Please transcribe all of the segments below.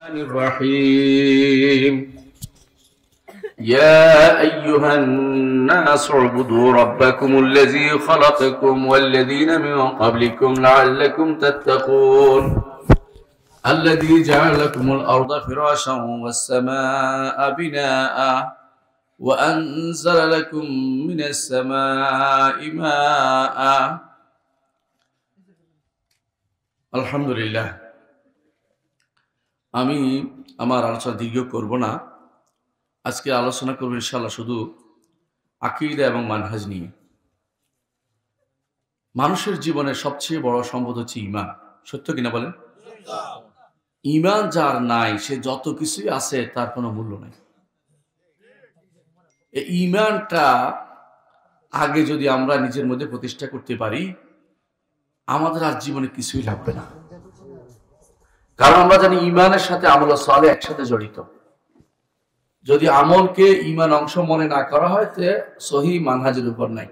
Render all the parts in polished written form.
الرحيم يا أيها الناس اعبدوا ربكم الذي خلقكم والذين من قبلكم لعلكم تتقون الذي جعل لكم الأرض فراشا والسماء بناء وأنزل لكم من السماء ماء الحمد لله আমি আমার আলোচনা দীর্ঘ করব না। আজকে আলোচনা করব ইনশাআল্লাহ শুধু আকীদা এবং মানহাজ নিয়ে। মানুষের জীবনে সবচেয়ে বড় সম্পদ হচ্ছে ঈমান। সত্য কিনা বলেন? ঈমান যার নাই সে যত কিছুই আছে তার কোনো মূল্য নাই। এই ঈমানটা আগে যদি আমরা নিজের মধ্যে প্রতিষ্ঠা করতে পারি আমাদের আর জীবনে কিছুই লাগবে না। কারণ আমরা জানি ঈমানের সাথে আমল সালেহ একসাথে জড়িত। যদি আমলকে ঈমান অংশ মনে না করা হয় তে সহিহ মানহাজের উপর নাই।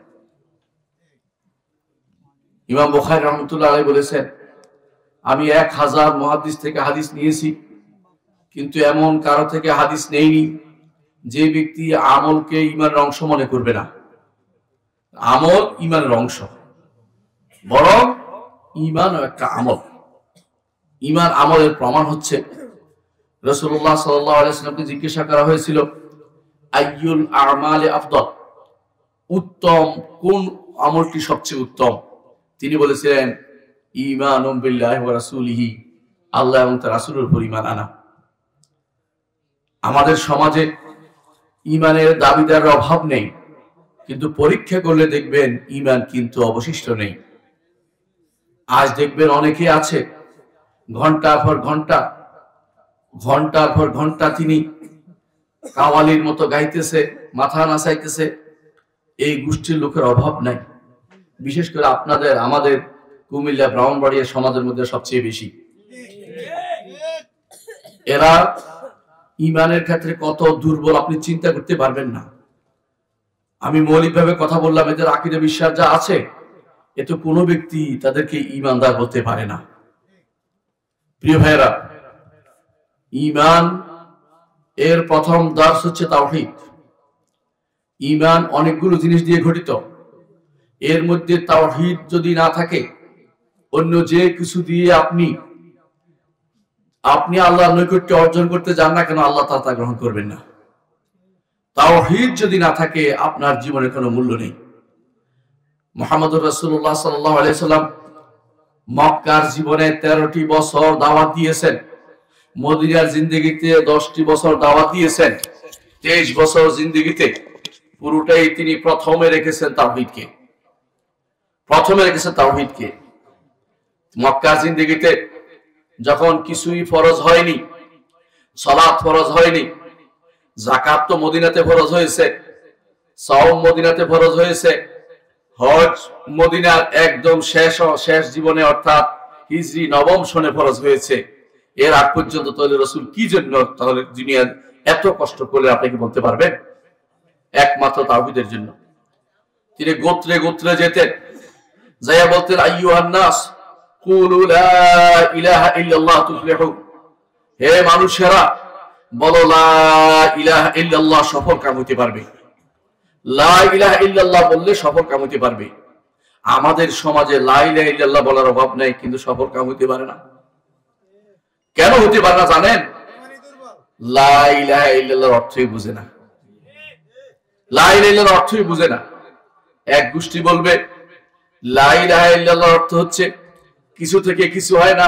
ইমাম বুখারী রাহমাতুল্লাহ আলাইহি বলেছেন, আমি 1000 মুহাদ্দিস থেকে হাদিস নিয়েছি, কিন্তু এমন কারো থেকে হাদিস নেইনি যে ব্যক্তি আমলকে ঈমানের অংশ মনে করবে না। আমল ঈমানের অংশ, বরং ঈমানও একটা আমল। ঈমান আমলের প্রমাণ হচ্ছে রাসূলুল্লাহ সাল্লাল্লাহু আলাইহি ওয়াসাল্লামকে জিজ্ঞাসা করা হয়েছিল, আইয়ুল আমালি আফদল, উত্তম কোন আমলটি সবচেয়ে উত্তম? তিনি বলেছিলেন, ঈমানুম বিল্লাহি ওয়া রাসূলিহি, আল্লাহ এবং তার রাসূলের উপর ঈমান আনা। আমাদের সমাজে ঈমানের দাবিদারের অভাব নেই, কিন্তু পরীক্ষা করলে দেখবেন ঈমান কিন্তু অবশিষ্ট নেই। আজ দেখবেন অনেকে আছে ঘন্টার পর ঘন্টা তিনি কাওয়ালির মতো গাইতেছে, মাথা নাচাইতেছে। এই গোষ্ঠীর লোকের অভাব নাই, বিশেষ করে আমাদের কুমিল্লা ব্রাহ্মণবাড়িয়া সমাজের মধ্যে সবচেয়ে বেশি। এরা ঈমানের ক্ষেত্রে কত দুর্বল আপনি চিন্তা করতে পারবেন না। আমি মৌলিকভাবে কথা বললাম, এদের আকীদা বিশ্বাস যা আছে এতে কোনো ব্যক্তি তাদেরকে ঈমানদার বলতে পারে না। প্রিয় ভাইয়েরা, ঈমান এর প্রথম দার্স হচ্ছে তাওহীদ। ঈমান অনেকগুলো জিনিস দিয়ে গঠিত। এর মধ্যে তাওহীদ যদি না থাকে, অন্য যে কিছু দিয়ে আপনি আল্লাহর নৈকট্য অর্জন করতে যান না কেন, আল্লাহ তা গ্রহণ করবেন না। তাওহীদ যদি না থাকে আপনার জীবনে কোনো মূল্য নেই। মুহাম্মদুর রাসূলুল্লাহ সাল্লাল্লাহু আলাইহি সাল্লাম মক্কার জীবনে 13টি বছর দাওয়াত দিয়েছেন, মদিনার জিন্দেগিতে 10টি বছর দাওয়াত দিয়েছেন। 23 বছর জিন্দেগিতে পুরোটাই তিনি প্রথমে রেখেছেন তাওহীদকে। মক্কার জিন্দেগিতে যখন কিছুই ফরজ হয়নি, সালাত ফরজ হয়নি, যাকাত তো মদিনাতে ফরজ হয়েছে, সাওম মদিনাতে ফরজ হয়েছে, হজ মদিনার একদম শেষ জীবনে অর্থাৎ হিজরি 9ম সনে ফরজ হয়েছে। এর আগ পর্যন্ত তাহলে রাসূল কি জন্য তাহলে দুনিয়ার এত কষ্ট করলে আপনি কি বলতে পারবেন? একমাত্র তাওহীদের জন্য। তিনি গোত্রে গোত্রে যেতেন, যাইয়া বলতেন, আইয়ুহান নাস কুলু লা ইলাহা ইল্লাল্লাহ তুফলিহু, হে মানুষেরা বলো লা ইলাহা ইল্লাল্লাহ, সফল কাম হতে পারবে। লা ইলাহা ইল্লাল্লাহ বললে সফল কাম হতে পারবে। আমাদের সমাজে লা ইলাহা ইল্লাল্লাহ বলার অভাব নাই, কিন্তু সফল কাম হতে পারে না। কেন হতে পারে না জানেন? লা ইলাহা ইল্লাল্লাহর অর্থই বুঝে না। লা ইলাহা ইল্লাল্লাহর অর্থই বুঝে না। এক গোষ্ঠী বলবে লা ইলাহা ইল্লাল্লাহর অর্থ হচ্ছে কিছু থেকে কিছু হয় না,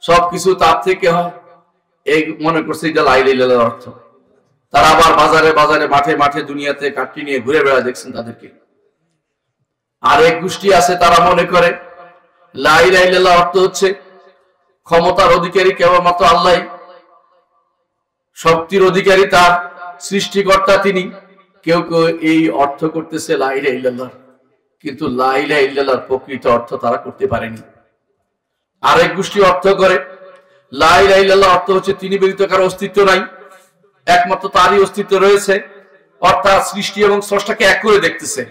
সবকিছু তার থেকে হয়। এই মনে করছে এটা লা ইলাহা ইল্লাল্লাহর অর্থ। তারা আবার বাজারে মাঠে দুনিয়াতে কাঠি নিয়ে ঘুরে বেড়ায়, দেখছেন তাদেরকে। আর এক গোষ্ঠী আছে তারা মনে করে লা ইলাহা ইল্লাল্লাহর অর্থ হচ্ছে ক্ষমতার অধিকারী কেবলমাত্র আল্লাহ, শক্তির অধিকারী তার সৃষ্টিকর্তা তিনি। কেউ কেউ এই অর্থ করতেছে লা ইলাহা ইল্লাল্লাহ, কিন্তু লা ইলাহা ইল্লাল্লাহর প্রকৃত অর্থ তারা করতে পারেনি। আরেক গোষ্ঠী অর্থ করে লা ইলাহা ইল্লাল্লাহ অর্থ হচ্ছে তিনি ব্যতীত কারো অস্তিত্ব নাই, একমাত্র তারই অস্তিত্ব রয়েছে, অর্থাৎ সৃষ্টি এবং স্রষ্টাকে এক করে দেখতেছে।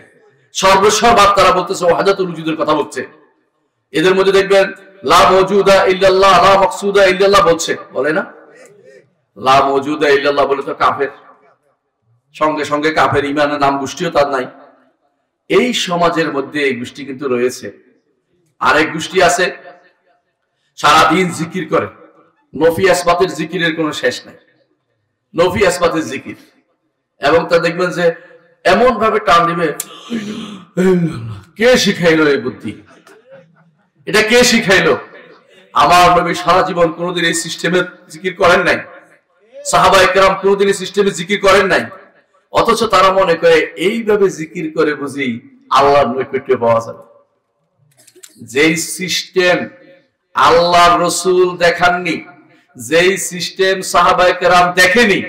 সর্বস্বভাব তারা বলতেছে, ওয়াহদাতুল উজুদের কথা বলছে। এদের মধ্যে দেখবেন লা মওজুদা ইল্লাল্লাহ, লা মাকসুদা ইল্লাল্লাহ বলছে, বলে না? লা মওজুদা ইল্লাল্লাহ বলে তো কাফের, সঙ্গে সঙ্গে কাফের, ইমানের নাম গোষ্ঠীও তার নাই। এই সমাজের মধ্যে এই গোষ্ঠী কিন্তু রয়েছে। আরেক গোষ্ঠী আছে সারাদিন জিকির করে, নফি আসবাতের জিকিরের কোনো শেষ নাই, নফি আসবাতের জিকির। এবং তা দেখবেন যে এমন ভাবে টান দিবে, কে শিখাইলো এই বুদ্ধি, এটা কে শিখাইলো? আমার নবী সারা জীবন কোনোদিন এই সিস্টেমে জিকির করেন নাই, সাহাবায়ে কেরাম কোনোদিন এই সিস্টেমে জিকির করেন নাই, অথচ তারা মনে করে এইভাবে জিকির করে বুঝি আল্লাহর নৈকট্য পাওয়া যাবে। যেই সিস্টেম আল্লাহর রাসূল দেখাননি, যেই সিস্টেম সাহাবায়ে কেরাম দেখেনি,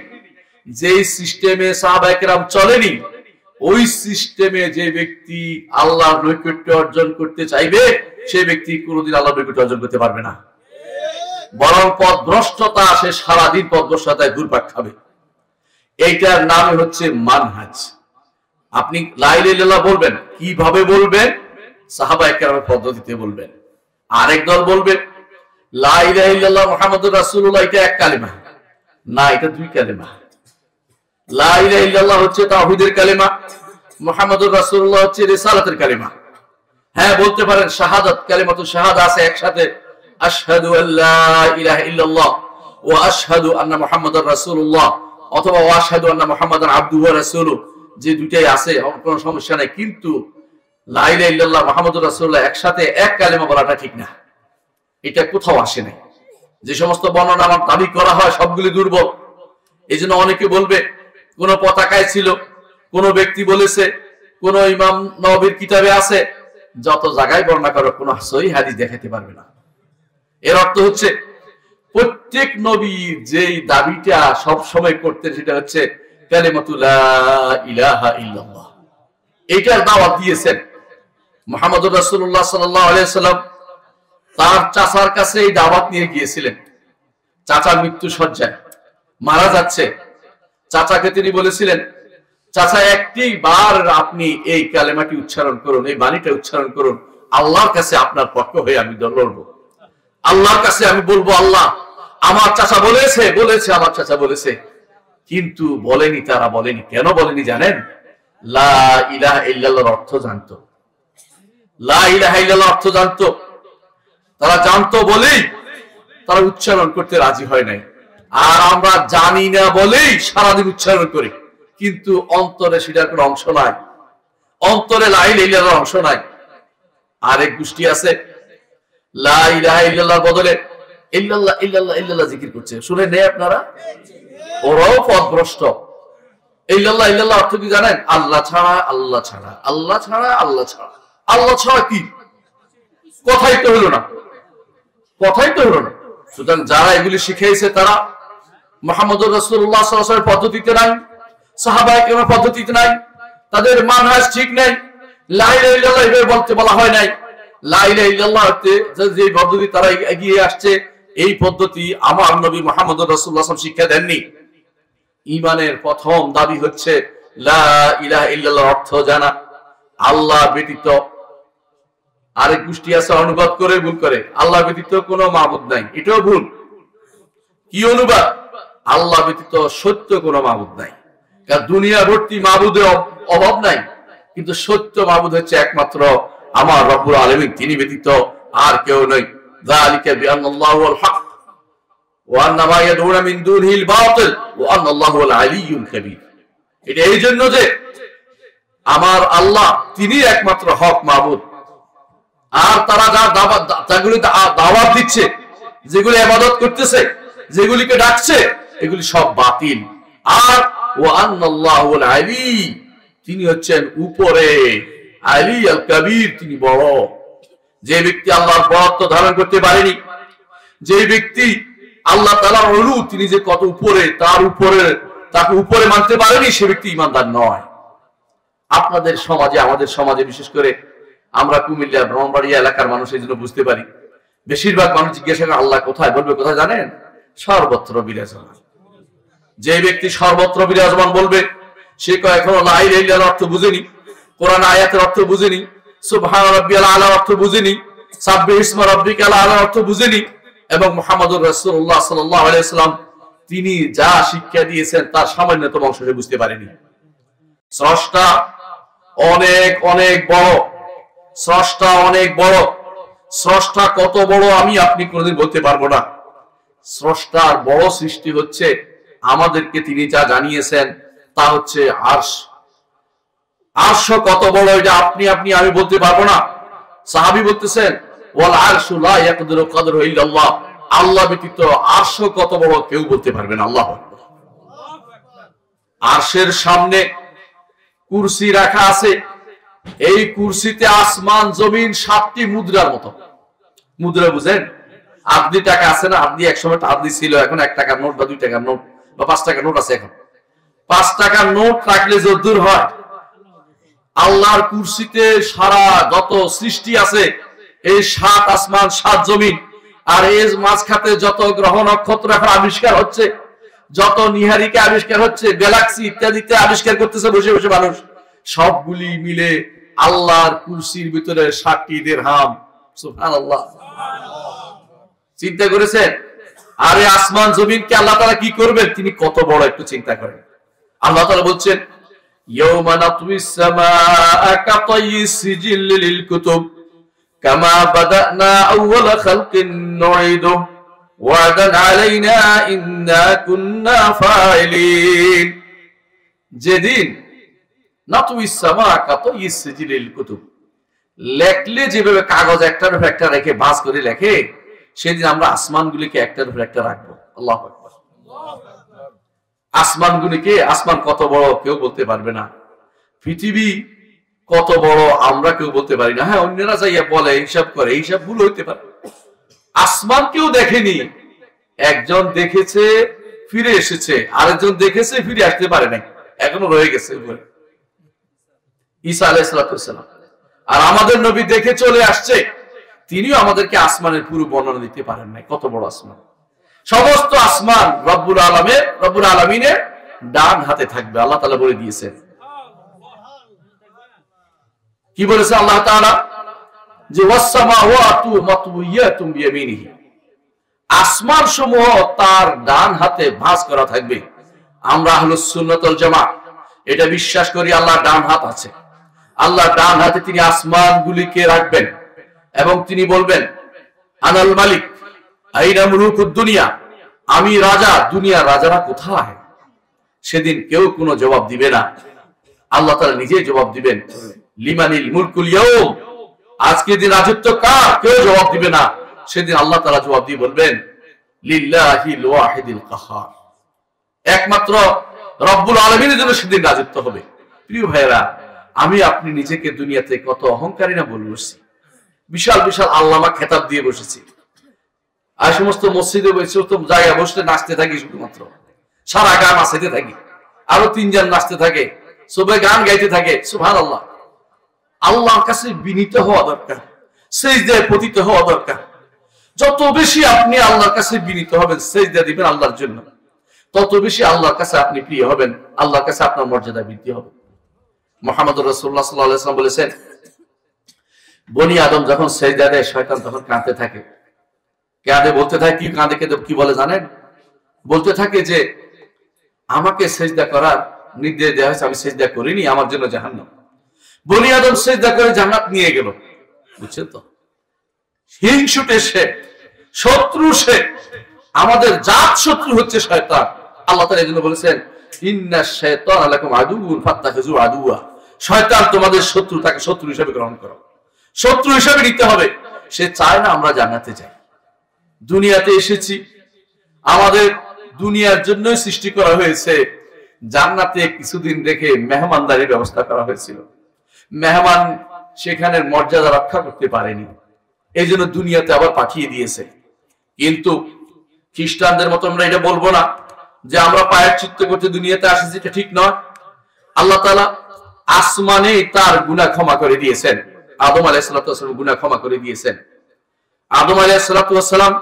যেই সিস্টেমে সাহাবায়ে কেরাম চলেনি, ওই সিস্টেমে যে ব্যক্তি আল্লাহর নৈকট্য অর্জন করতে চাইবে সেই ব্যক্তি কোনোদিন আল্লাহর নৈকট্য অর্জন করতে পারবে না, বরং পথভ্রষ্টতা, সে সারাদিন পথভ্রষ্টতায় ঘুরপাক খাবে। এইটার নাম হচ্ছে মানহাজ। আপনি লা ইলাহা ইল্লাল্লাহ বলবেন, কিভাবে বলবেন? সাহাবায়ে কেরামের পদ্ধতিতে বলবেন। আরেক দল বলবে লা ইলাহা ইল্লাল্লাহ মুহাম্মাদুর রাসূলুল্লাহ, এটা এক কালেমা না, এটা দুই কালেমা। লা ইলাহা ইল্লাল্লাহ হচ্ছে তাওহীদের কালেমা, মুহাম্মাদুর রাসূলুল্লাহ হচ্ছে রিসালাতের কালেমা। হ্যাঁ, বলতে পারেন শাহাদাত, কালিমাতু শাহাদা আছে একসাথে, আশহাদু আল্লা ইলাহা ইল্লাল্লাহ ওয়া আশহাদু আন্না মুহাম্মাদুর রাসূলুল্লাহ, অথবা ওয়া আশহাদু আন্না মুহাম্মাদান আবদুহু ওয়া রাসূলুহু, যে দুইটাই আছে কোনো সমস্যা নাই। কিন্তু লা ইলাহা ইল্লাল্লাহ মুহাম্মাদুর রাসূলুল্লাহ একসাথে এক কালেমা বলাটা ঠিক না, এটা কোথাও আসে নাই। যে সমস্ত বর্ণনা আমার দাবি করা হয় সবগুলি দুর্বল। এই জন্য অনেকে বলবে কোন পতাকায় ছিল, কোন ব্যক্তি বলেছে, কোন ইমাম নববীর কিতাবে আছে, যত জায়গায় বর্ণনা করো কোন সহিহ হাদিস দেখাতে পারবে না। এর অর্থ হচ্ছে প্রত্যেক নবী যেই দাবিটা সব সময় করতেন সেটা হচ্ছে কালিমাতু লা ইলাহা ইল্লাল্লাহ, এইটার দাওয়াত দিয়েছেন। মুহাম্মদুর রাসূলুল্লাহ সাল্লাল্লাহু আলাইহি সাল্লাম তার চাচার কাছে এই দাওয়াত নিয়ে গিয়েছিলেন। চাচা মৃত্যু শয্যায় মারা যাচ্ছে, চাচাকে তিনি বলেছিলেন, চাচা একটি বার আপনি এই কালেমাটি উচ্চারণ করুন, এই বাণীটা উচ্চারণ করুন, আল্লাহর কাছে আপনার পক্ষ হয়ে আমি লড়বো, আল্লাহর কাছে আমি বলবো, আল্লাহ আমার চাচা বলেছে, আমার চাচা বলেছে। কিন্তু বলেনি, তারা বলেনি। কেন বলেনি জানেন? লা ইলাহা ইল্লাল্লাহর অর্থ জানতো, লা ইলাহা ইল্লাল্লাহর অর্থ জানতো। তারা জানতো বলেই তারা উচ্চারণ করতে রাজি হয় নাই। আর আমরা জানি না বলেই সারাদিন উচ্চারণ করি, কিন্তু অন্তরে সেটার কোনো অংশ নাই, অন্তরে লা ইলাহা ইল্লাল্লাহর অংশ নাই। আরেক গোষ্ঠী আছে লা ইলাহা ইল্লাল্লাহর বদলে ইল্লাল্লাহ ইল্লাল্লাহ ইল্লাল্লাহ জিকির করছে, শুনে নেই আপনারা? ওরাও পথভ্রষ্ট। ইল্লাল্লাহ ইল্লাল্লাহ অর্থ কি জানেন? আল্লাহ ছাড়া, আল্লাহ ছাড়া, আল্লাহ ছাড়া, আল্লাহ ছাড়া। আল্লাহ ছাড়া কি? কথাই তো হলো না, কথাই তো হলো না। সুতরাং যারা এগুলি শিখিয়েছে তারা মুহাম্মদুর রাসূলুল্লাহ সাল্লাল্লাহু আলাইহি ওয়াসাল্লামের পদ্ধতিতে নাই, সাহাবায়ে কেরামের পদ্ধতিতে নাই, তাদের মানহাজ ঠিক নাই। লা ইলাহা ইল্লাল্লাহ এভাবে বলতে বলা হয় নাই। লা ইলাহা ইল্লাল্লাহ যে পদ্ধতি তারা এগিয়ে আসছে, এই পদ্ধতি আমার নবী মুহাম্মদুর রাসূলুল্লাহ সাল্লাল্লাহু আলাইহি ওয়াসাল্লাম শিক্ষা দেননি। ঈমানের প্রথম দাবি হচ্ছে লা ইলাহা ইল্লাল্লাহর অর্থ জানা, আল্লাহ ব্যতীত। আরেক গোষ্ঠী আছে অনুবাদ করে ভুল করে, আল্লাহ ব্যতীত কোনো মাবুদ নাই, এটাও ভুল। কি অনুবাদ? আল্লাহ ব্যতীত সত্য কোনো মাবুদ নাই। কারণ দুনিয়া ভর্তি মাবুদের অভাব নাই, কিন্তু সত্য মাবুদ হচ্ছে একমাত্র আমার রব্বুল আলামিন, তিনি ব্যতীত আর কেউ নয়। যালিকা বিআন্নাল্লাহু আল হক ওয়া আন্না মা ইয়াদউনা মিন দুনিহিল বাতিল ওয়া আন্নাল্লাহু আল আলিয়্যুল কাবীর। এটা এই জন্য যে আমার আল্লাহ তিনি একমাত্র হক মাবুদ, আর তারা যা যেগুলি দাওয়াত দিচ্ছে, যেগুলি ইবাদত করতেছে, যেগুলিকে ডাকছে, এগুলি সব বাতিল। আর ওয়া আন্নাল্লাহু আল আলী, তিনি হচ্ছেন উপরে, আলী আল কবির, তিনি বড়। যে ব্যক্তি আল্লাহর বড়ত্ব ধারণ করতে পারেনি, যে ব্যক্তি আল্লাহ তাআলার উলু, তিনি যে কত উপরে, তার উপরে, তাকে উপরে মানতে পারেনি, সে ব্যক্তি ঈমানদার নয়। আপনাদের সমাজে, আমাদের সমাজে বিশেষ করে আমরা কুমিল্লা ব্রাহ্মণবাড়িয়া এলাকার মানুষ, এই জন্য বুঝতে পারি, বেশিরভাগ মানুষ জিজ্ঞাসা করে আল্লাহ কোথায়, বলবে কোথায় জানেন? সর্বত্র বিরাজমান। যে ব্যক্তি সর্বত্র বিরাজমান বলবে, সে এখনো লা ইলাহা ইল্লাল্লাহর অর্থ বুঝেনি, কোরআন আয়াতের অর্থ বুঝেনি, সুবহান রাব্বিয়াল আলা অর্থ বুঝেনি, সাব্বিহ ইসমা রাব্বিকাল আলা অর্থ বুঝেনি, এবং মুহাম্মদুর রাসূলুল্লাহ সাল্লাল্লাহু আলাইহি ওয়াসাল্লাম তিনি যা শিক্ষা দিয়েছেন তার সামান্যতম অংশ সে বুঝতে পারেনি। স্রষ্টা অনেক অনেক বড়, স্রষ্টা অনেক বড়। স্রষ্টা কত বড় আমি আপনি কোনোদিন বলতে পারবো না। স্রষ্টার বড় সৃষ্টি হচ্ছে আমাদেরকে তিনি যা জানিয়েছেন তা হচ্ছে আরশ। আরশ কত বড় এটা আপনি আমি বলতে পারবো না। সাহাবী বলতেছেন ওয়াল আরশু লা ইয়াকদিরু কদরহু ইল্লাল্লাহ, আল্লাহ ব্যতীত আরশ কত বড় কেউ বলতে পারবে না। আল্লাহু আকবার। আরশের সামনে কুরসি রাখা আছে, এই কুরসিতে আসমান জমিন 7টি মুদ্রার মতো। মুদ্রা বুঝেন? আদলি টাকা আছে না, আদলি একসময় আদলি ছিল, এখন 1 টাকার নোট বা 2 টাকার নোট বা 5 টাকার নোট আছে। এখন 5 টাকার নোট রাখলে যদ্দূর হয়, আল্লাহর কুরসিতে সারা যত সৃষ্টি আছে, এই 7 আসমান 7 জমিন, আর এর মাঝখাতে যত গ্রহ নক্ষত্র এখন আবিষ্কার হচ্ছে, যত নিহারিকা আবিষ্কার হচ্ছে, গ্যালাক্সি ইত্যাদিতে আবিষ্কার করতেছে বসে বসে মানুষ, সবগুলি মিলে আল্লাহর কুরসির ভিতরে 7টি দিরহাম। সুবহানাল্লাহ। চিন্তা করেছেন? আরে আসমান জমিনকে আল্লাহ তাআলা কি করবেন, তিনি কত বড় একটু চিন্তা করেন। আল্লাহ তাআলা বলছেন ইয়াওমা নাতউইস সামাআ কাতাইয়িস সিজিল লিল কুতুব কামা বাদানা আউওয়ালা খালকিন নুঈদু ওয়াদান আলাইনা ইন্না কুন্না ফাইলিন। যেদিন নাতউইস সামাআ কাতাইয়িস সিজিল লিল কুতুব, লেখলে যেভাবে কাগজ একটার উপর একটা রেখে ভাঁজ করে লেখে, সেদিন আমরা আসমানগুলিকে একটার উপর একটা রাখবো। আল্লাহু আকবার। আসমানগুলিকে, আসমান কত বড় কেউ বলতে পারবে না, পৃথিবী কত বড় আমরা কেউ বলতে পারি না। হ্যাঁ, অন্যরা যাইয়া বলে, হিসাব করে, হিসাব ভুল হইতে পারে। আসমান কেউ দেখেনি, একজন দেখেছে ফিরে এসেছে, আরেকজন দেখেছে ফিরে আসতে পারে নাই, এখনো রয়ে গেছে ঈসা আলাইহিস সালাম। আর আমাদের নবী দেখে চলে আসছে, তিনিও আমাদেরকে আসমানের পুরো বর্ণনা দিতে পারেন নাই। কত বড় আসমান! সমস্ত আসমান রব্বুল আলামিনের ডান হাতে থাকবে, আল্লাহ তাআলা বলে দিয়েছেন। কি বলেছে আল্লাহ তাআলা? যে ওয়াস-সামাওয়াতু মাতউইয়াতুম বিয়ামিনিহি, আসমান সমূহ তার ডান হাতে ভাঁজ করা থাকবে। আমরা আহলুস সুন্নাত ওয়াল জামাত এটা বিশ্বাস করি, আল্লাহর ডান হাত আছে। আল্লাহর ডান হাতে তিনি আসমানগুলিকে রাখবেন এবং তিনি বলবেন আনাল মালিক আইনা মুলুকুদ দুনিয়া, আমি রাজা, দুনিয়ার রাজারা কোথায়? সেদিন কেউ কোনো জবাব দিবে না, আল্লাহ তাআলা নিজেই জবাব দিবেন। লিমানিল মুলকুল ইয়াউম, আজকের দিন রাজত্ব কার? কেউ জবাব দিবে না। সেদিন আল্লাহ তাআলা জবাব দিয়ে বলবেন লিল্লাহিল ওয়াহিদিল কাহার, একমাত্র রব্বুল আলামিনের জন্য সেদিন রাজত্ব হবে। প্রিয় ভাইরা, আমি আপনি নিজেকে দুনিয়াতে কত অহংকারী না বলে বসছি, বিশাল বিশাল আল্লামা খেতাব দিয়ে বসেছি, আর সমস্ত মসজিদে বসে তো জায়গা বসতে নাচতে থাকি, শুধুমাত্র সারা গান নাচতে থাকি, আরো 3 জন নাচতে থাকে, সবাই গান গাইতে থাকে। সুবহানাল্লাহ। আল্লাহর কাছে বিনীত হওয়া দরকার, সিজদায় পতিত হওয়া দরকার। যত বেশি আপনি আল্লাহর কাছে বিনীত হবেন, সিজদা দিবেন আল্লাহর জন্য, তত বেশি আল্লাহর কাছে আপনি প্রিয় হবেন, আল্লাহর কাছে আপনার মর্যাদা বৃদ্ধি হবে। মুহাম্মদুর রাসূলুল্লাহ সাল্লাল্লাহু আলাইহি ওয়াসাল্লাম বলেছেন, বনি আদম যখন সিজদা দেয়, শয়তান তখন কাঁদতে থাকে। কাঁদে, বলতে থাকে, কি কাঁদে, কি বলে জানেন? বলতে থাকে যে আমাকে সিজদা করার নির্দেশ দেওয়া হয়েছে, আমি সিজদা করিনি, আমার জন্য জাহান্নাম। বনি আদম সিজদা করে জান্নাত নিয়ে গেল। বুঝছেন তো? হিংসুটে সে, শত্রু সে, আমাদের জাত শত্রু হচ্ছে শয়তান। আল্লাহ তাআলা এজন্য বলেছেন ইন্নাশ শাইতানা লাকুম আদুউন ফাত্তাখিযু আদুওয়া, শয়তান তোমাদের শত্রু, তাকে শত্রু হিসেবে গ্রহণ করো, শত্রু হিসেবে নিতে হবে। সে চায় না আমরা জান্নাতে যাই। দুনিয়াতে এসেছি, আমাদের দুনিয়ার জন্যই সৃষ্টি করা হয়েছে। জান্নাতে কিছুদিন রেখে মেহমানদারির ব্যবস্থা করা হয়েছিল, মেহমান সেখানের মর্যাদা রক্ষা করতে পারেনি, এই জন্য দুনিয়াতে আবার পাঠিয়ে দিয়েছে। কিন্তু খ্রিস্টানদের মতো আমরা এটা বলবো না যে আমরা পায়ের চিত্ত করতে দুনিয়াতে আসেছি, এটা ঠিক নয়। আল্লাহ তাআলা আসমানে তার গুনাহ ক্ষমা করে দিয়েছেন, আদম আলাইহিস সালাম গুনাহ ক্ষমা করে দিয়েছেন। আদম আলাইহিস সালাম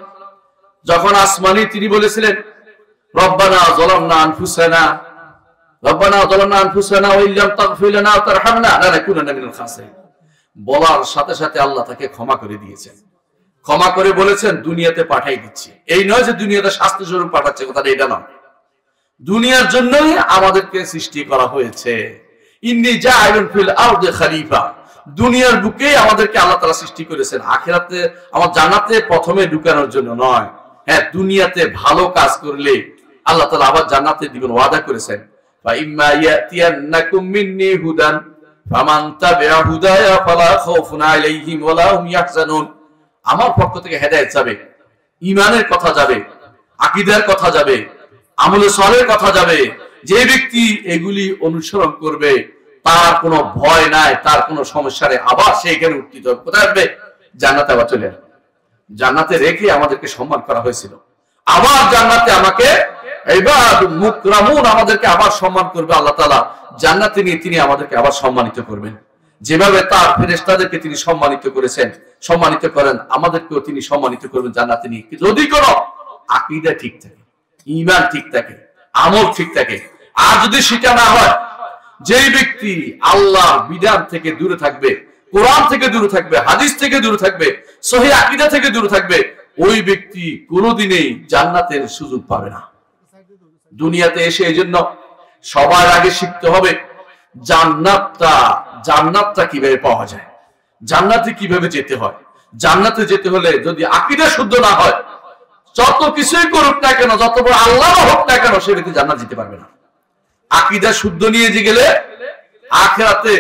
যখন আসমানে তিনি বলেছিলেন রব্বানা যালামনা আনফুসানা ওয়া ইল্লাম তাগফির লানা ওয়া তারহামনা লানাকুনান্না মিনাল খাসিরিন, বলার সাথে সাথে আল্লাহ তাকে ক্ষমা করে দিয়েছেন। ক্ষমা করে বলেছেন দুনিয়াতে পাঠাই দিচ্ছি। এই নয় যে দুনিয়াতে শাস্তি স্বরূপ পাঠাচ্ছে, কথাটা এটা নয়। দুনিয়ার জন্যই আমাদেরকে সৃষ্টি করা হয়েছে। ইন্নী জাইলুন ফিল আরদি খলিফা, দুনিয়ার বুকে আমাদেরকে আল্লাহ তাআলা সৃষ্টি করেছেন, আখিরাতে আমার জান্নাতে প্রথমে ঢুকানোর জন্য নয়। হ্যাঁ, দুনিয়াতে ভালো কাজ করলে আল্লাহ তাআলা আবার জান্নাতে দিবেন, ওয়াদা করেছেন। ফা ইম্মা ইয়াতিয়ান্নাকুম মিন্নী হুদান ফামান তাবিআ হুদায়া ফালা খাউফুন আলাইহিম ওয়ালা হুম ইয়াহজানুন, আমার পক্ষ থেকে হেদায়েত যাবে, ঈমানের কথা যাবে, আকীদার কথা যাবে, আমলে সালেহের কথা যাবে। যে ব্যক্তি এগুলি অনুসরণ করবে তার কোনো ভয় নাই, তার কোনো সমস্যা নেই, আবার সে এখানে উত্থিত হবে। কোথায় আসবে? জান্নাতে আবার চলে আসবে। জান্নাতে রেখে আমাদেরকে সম্মান করা হয়েছিল, আবার জান্নাতে আমাকে ইবাদ মুকরামুন আমাদেরকে আবার সম্মান করবে আল্লাহ তাআলা। জান্নাতে নিয়ে তিনি আমাদেরকে আবার সম্মানিত করবেন, যেভাবে তার ফেরেশতাদেরকে তিনি সম্মানিত করেছেন, সম্মানিত করেন, আমাদেরকেও তিনি সম্মানিত করবেন জান্নাতে নিয়ে। যদি কোনো আকীদা ঠিক থাকে, ঈমান ঠিক থাকে, আমল ঠিক থাকে। আর যদি সেটা না হয়, যেই ব্যক্তি আল্লাহর বিধান থেকে দূরে থাকবে, কোরআন থেকে দূরে থাকবে, হাদিস থেকে দূরে থাকবে, সহিহ আকীদা থেকে দূরে থাকবে, ওই ব্যক্তি কোনোদিনই জান্নাতের সুযোগ পাবে না। দুনিয়াতে এসে এইজন্য সবার আগে শিখতে হবে জান্নাতটা কিভাবে পাওয়া যায়, জান্নাতে কিভাবে যেতে হয়। জান্নাতে যেতে হলে যদি আকীদা শুদ্ধ না হয়, যত কিছুই করুক না কেন, যত বড় আল্লাহ হোক না কেন, সে ব্যক্তি জান্নাত যেতে পারবে না। আকীদা শুদ্ধ নিয়ে যে গেলে আখিরাতে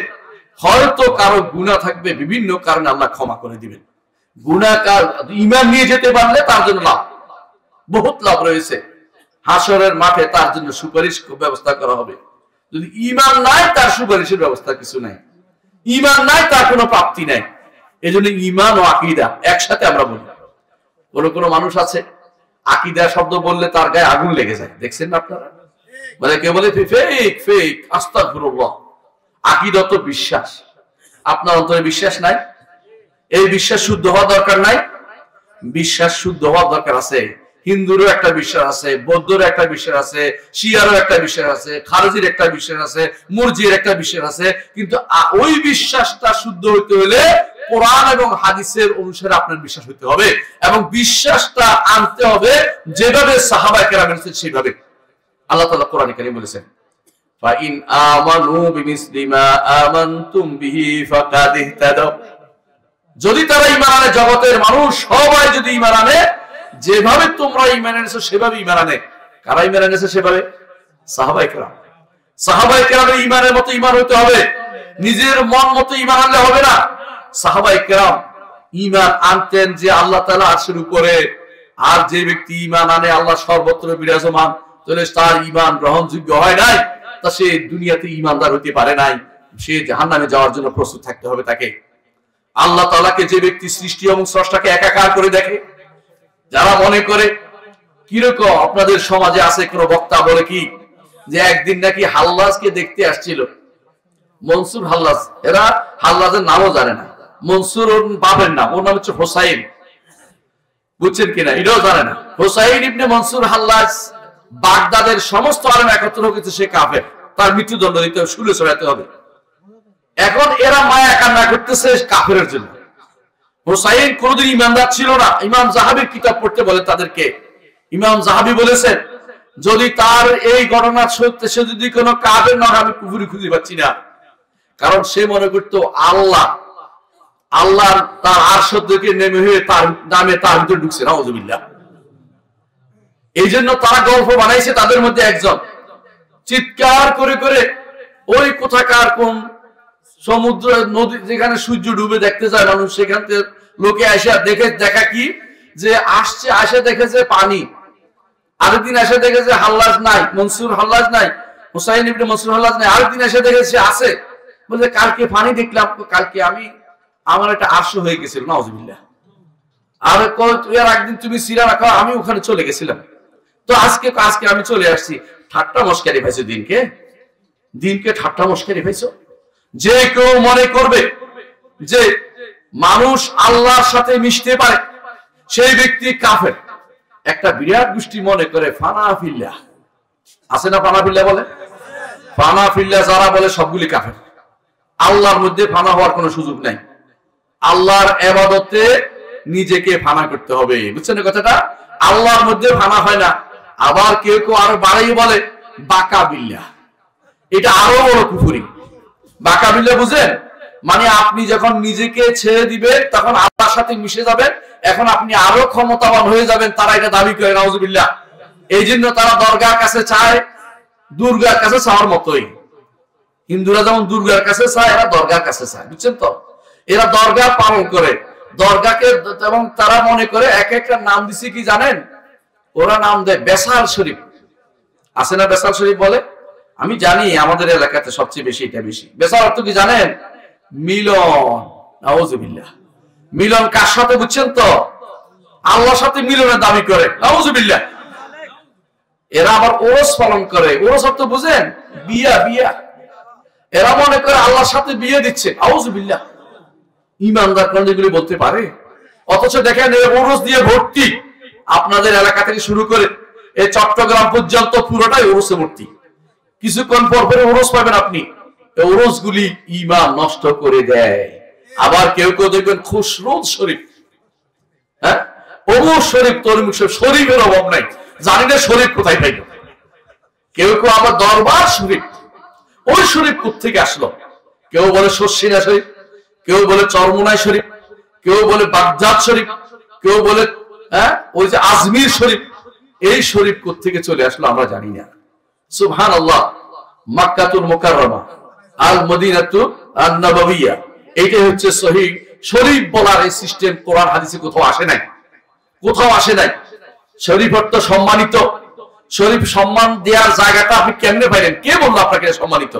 হয়তো কারো গুনাহ থাকবে, বিভিন্ন কারণে আল্লাহ ক্ষমা করে দিবেন। গুনাহকার ঈমান নিয়ে যেতে পারলে তার জন্য লাভ, বহুত লাভ রয়েছে। হাসরের মাঠে তার জন্য সুপারিশ ব্যবস্থা করা হবে। যদি ঈমান নাই, তার সুপারিশের ব্যবস্থা কিছু নাই। ঈমান নাই, তার কোনো প্রাপ্তি নাই। এজন্য ঈমান ও আকীদা একসাথে আমরা বলি। কোন মানুষ আছে আকীদা শব্দ বললে তার গায়ে আগুন লেগে যায়, দেখছেন না আপনারা? মানে কেউ বলে ফেক আস্তাগফিরুল্লাহ। আকীদা তো বিশ্বাস, আপনার অন্তরে বিশ্বাস নাই, এই বিশ্বাস শুদ্ধ হওয়া দরকার নাই। বিশ্বাস শুদ্ধ হওয়ার দরকার আছে। হিন্দুরও একটা বিশ্বাস আছে, বৌদ্ধের একটা বিশ্বাস আছে, শিয়ারও একটা বিশ্বাস আছে, খারেজির একটা বিশ্বাস আছে, মুরজির একটা বিশ্বাস আছে। কিন্তু ওই বিশ্বাসটা শুদ্ধ হইতে হলে কোরআন এবং হাদিসের অনুসারে আপনার বিশ্বাস হইতে হবে, এবং বিশ্বাসটা আনতে হবে যেভাবে সাহাবায়ে কেরাম এনেছেন সেভাবে। আল্লাহ তাআলা কোরআনে কারীমে বলেছেন, ফা ইন আমানু বিমিসলি মা আমানতুম বিহি ফাকাদ ইহতাদাও, যদি তারা ঈমান আনে, জগতের মানুষ সবাই যদি ঈমান আনে, যেভাবে তোমরা ঈমান এনেছো সেভাবে ঈমান আনে। কারা ঈমান এনেছে সেভাবে? সাহাবায়ে কেরাম। সাহাবায়ে কেরামের ঈমানের মতো ঈমান হতে হবে, নিজের মন মতো ঈমান আনলে হবে না। সাহাবায়ে কেরাম ঈমান আনতেন যে আল্লাহ তাআলা আরশের উপরে, আর যে ব্যক্তি ঈমান আনে আল্লাহ সর্বত্র বিরাজমান, তাহলে তার ঈমান গ্রহণযোগ্য হয় নাই, তা সে দুনিয়াতে ঈমানদার হতে পারে নাই, সে জাহান্নামে যাওয়ার জন্য প্রস্তুত থাকতে হবে তাকে। আল্লাহ তাআলাকে যে ব্যক্তি সৃষ্টি এবং স্রষ্টাকে একাকার করে দেখে, যারা মনে করে কিরকম আপনাদের সমাজে আছে, কোন বক্তা বলে কি যে একদিন নাকি হাল্লাজকে দেখতে আসছিল, মনসুর হাল্লাজ। এরা হাল্লাজের নামও জানে না, মনসুর ওর বাপের নাম, ওর নাম হচ্ছে হোসাইন, বুঝছেন কিনা এটাও জানে না। হোসাইন ইবনে মনসুর হাল্লাজ, বাগদাদের সমস্ত আলেম একত্র হয়েছে, সে কাফের, তার মৃত্যুদণ্ড দিতে হবে, শুলে চড়াতে হবে। এখন এরা মায়া কান্না করতেছে কাফেরের জন্য। হোসাইন কোনদিন ঈমানদার ছিল না। ইমাম যাহাবীর কিতাব পড়তে বলে তাদেরকে, ইমাম যাহাবী বলেছেন যদি তার এই ঘটনা সত্য, সে যদি কোনো কাফের না হয়, আমি কুফরি খুঁজে পাচ্ছি না। কারণ সে মনে করতো আল্লাহ তার আরশ থেকে নেমে হয়ে তার নামে তার ভিতরে ঢুকছে, নাউযুবিল্লাহ। এই জন্য তারা গল্প বানাইছে। তাদের মধ্যে একজন চিৎকার করে করে ওই কোথাকার কোন সমুদ্র নদী যেখানে সূর্য ডুবে দেখতে যায় মানুষ, সেখান থেকে লোকে আসে দেখা কি যে আসছে, আসে দেখেছে পানি। আরেকদিন এসে দেখেছে হাল্লাজ নাই, মনসুর হাল্লাজ নাই, হুসাইন ইবনে মনসুর হাল্লাজ নাই। আরেকদিন এসে দেখেছে আছে, বলে কালকে পানি দেখলাম, কালকে আমার একটা আরশ হয়ে গেছিল, নাউযুবিল্লাহ। আর তুই আর একদিন তুমি সিরা রাখো, আমি ওখানে চলে গেছিলাম, তো আজকে আমি চলে আসছি। ঠাট্টা মস্কারি পাইছো, দিনকে ঠাট্টা মস্কারি পাইছো। যে কেউ মনে করবে যে মানুষ আল্লাহর সাথে মিশতে পারে, সেই ব্যক্তি কাফের। একটা বিরাট গোষ্ঠী মনে করে ফানা ফিল্লাহ, আছে না ফানা ফিল্লাহ বলে? ফানা ফিল্লাহ যারা বলে সবগুলি কাফের। আল্লাহর মধ্যে ফানা হওয়ার কোনো সুযোগ নাই। আল্লাহর ইবাদতে নিজেকে ফানা করতে হবে, বুঝছেন কথাটা? আল্লাহর মধ্যে ফানা হয় না। আবার কেউ কেউ আরো বাড়াই বলে বাকা বিল্লাহ, এটা আরো বড় কুফরি। বাকা বিল্লাহ বুঝেন? মানে আপনি যখন নিজেকে ছেড়ে দিবেন তখন আল্লাহর সাথে মিশে যাবেন, এখন আপনি আরো ক্ষমতাবান হয়ে যাবেন, তারা এটা দাবি করে। নাউজুবিল্লাহ। এই জন্য তারা দরগার কাছে চায়, দুর্গার কাছে চাওয়ার মতোই। হিন্দুরা যেমন দুর্গার কাছে চায়, এরা দরগার কাছে চায়, বুঝছেন তো? এরা দরগা পালন করে, দরগাকে, এবং তারা মনে করে এক একটা নাম দিছে কি জানেন? ওরা নাম দেয় বেসাল শরীফ। আছে না বেসাল শরীফ বলে? আমি জানি আমাদের এলাকাতে সবচেয়ে বেশি এটা বেশি। বেসাল অর্থ কি জানেন? মিলন। নাউজুবিল্লাহ। মিলন কার সাথে বুঝছেন তো? আল্লাহর সাথে মিলনের দাবি করে। নাউজুবিল্লাহ। এরা আবার ওরস পালন করে। ওরস অর্থ বুঝেন? বিয়া। বিয়া। এরা মনে করে আল্লাহর সাথে বিয়ে দিচ্ছে। নাউজুবিল্লাহ। ইমানদার কোন যেগুলি বলতে পারে? অথচ দেখেন ওরস দিয়ে ভর্তি। আপনাদের এলাকা থেকে শুরু করে এই চট্টগ্রাম পর্যন্ত পুরোটাই ওরসে ভর্তি। কিছুক্ষণ পর পরে ওরস পাবেন আপনি। ওরস গুলি ঈমান নষ্ট করে দেয়। আবার কেউ কেউ দেখবেন খুশরুদ শরীফ, হ্যাঁ, ওমর শরীফ, তরমুজ শরীফ, শরীফের অভাব নাই। জানি না শরীফ কোথায় পাইল। কেউ কেউ আবার দরবার শরীফ, ওই শরীফ কোথেকে আসলো? কেউ বলে শর্ষিনা শরীফ, কেউ বলে চরমোনাই শরীফ, কেউ বলে বাগদাদ শরীফ, কেউ বলে ওই যে আজমির শরীফ। এই শরীফ কোথেকে চলে আসলো আমরা জানি না। সুবহানাল্লাহ। মক্কাতুল মুকাররমা, আল মদিনাতু আন-নববিয়্যা, এইটাই হচ্ছে সহিহ শরীফ বলার এই সিস্টেম কোরআন হাদিসে কোথাও আসে নাই, কোথাও আসে নাই। শরীফ অর্থ সম্মানিত। শরীফ সম্মান দেওয়ার জায়গাটা আপনি কেমনে পাইলেন? কে বললো আপনাকে সম্মানিত?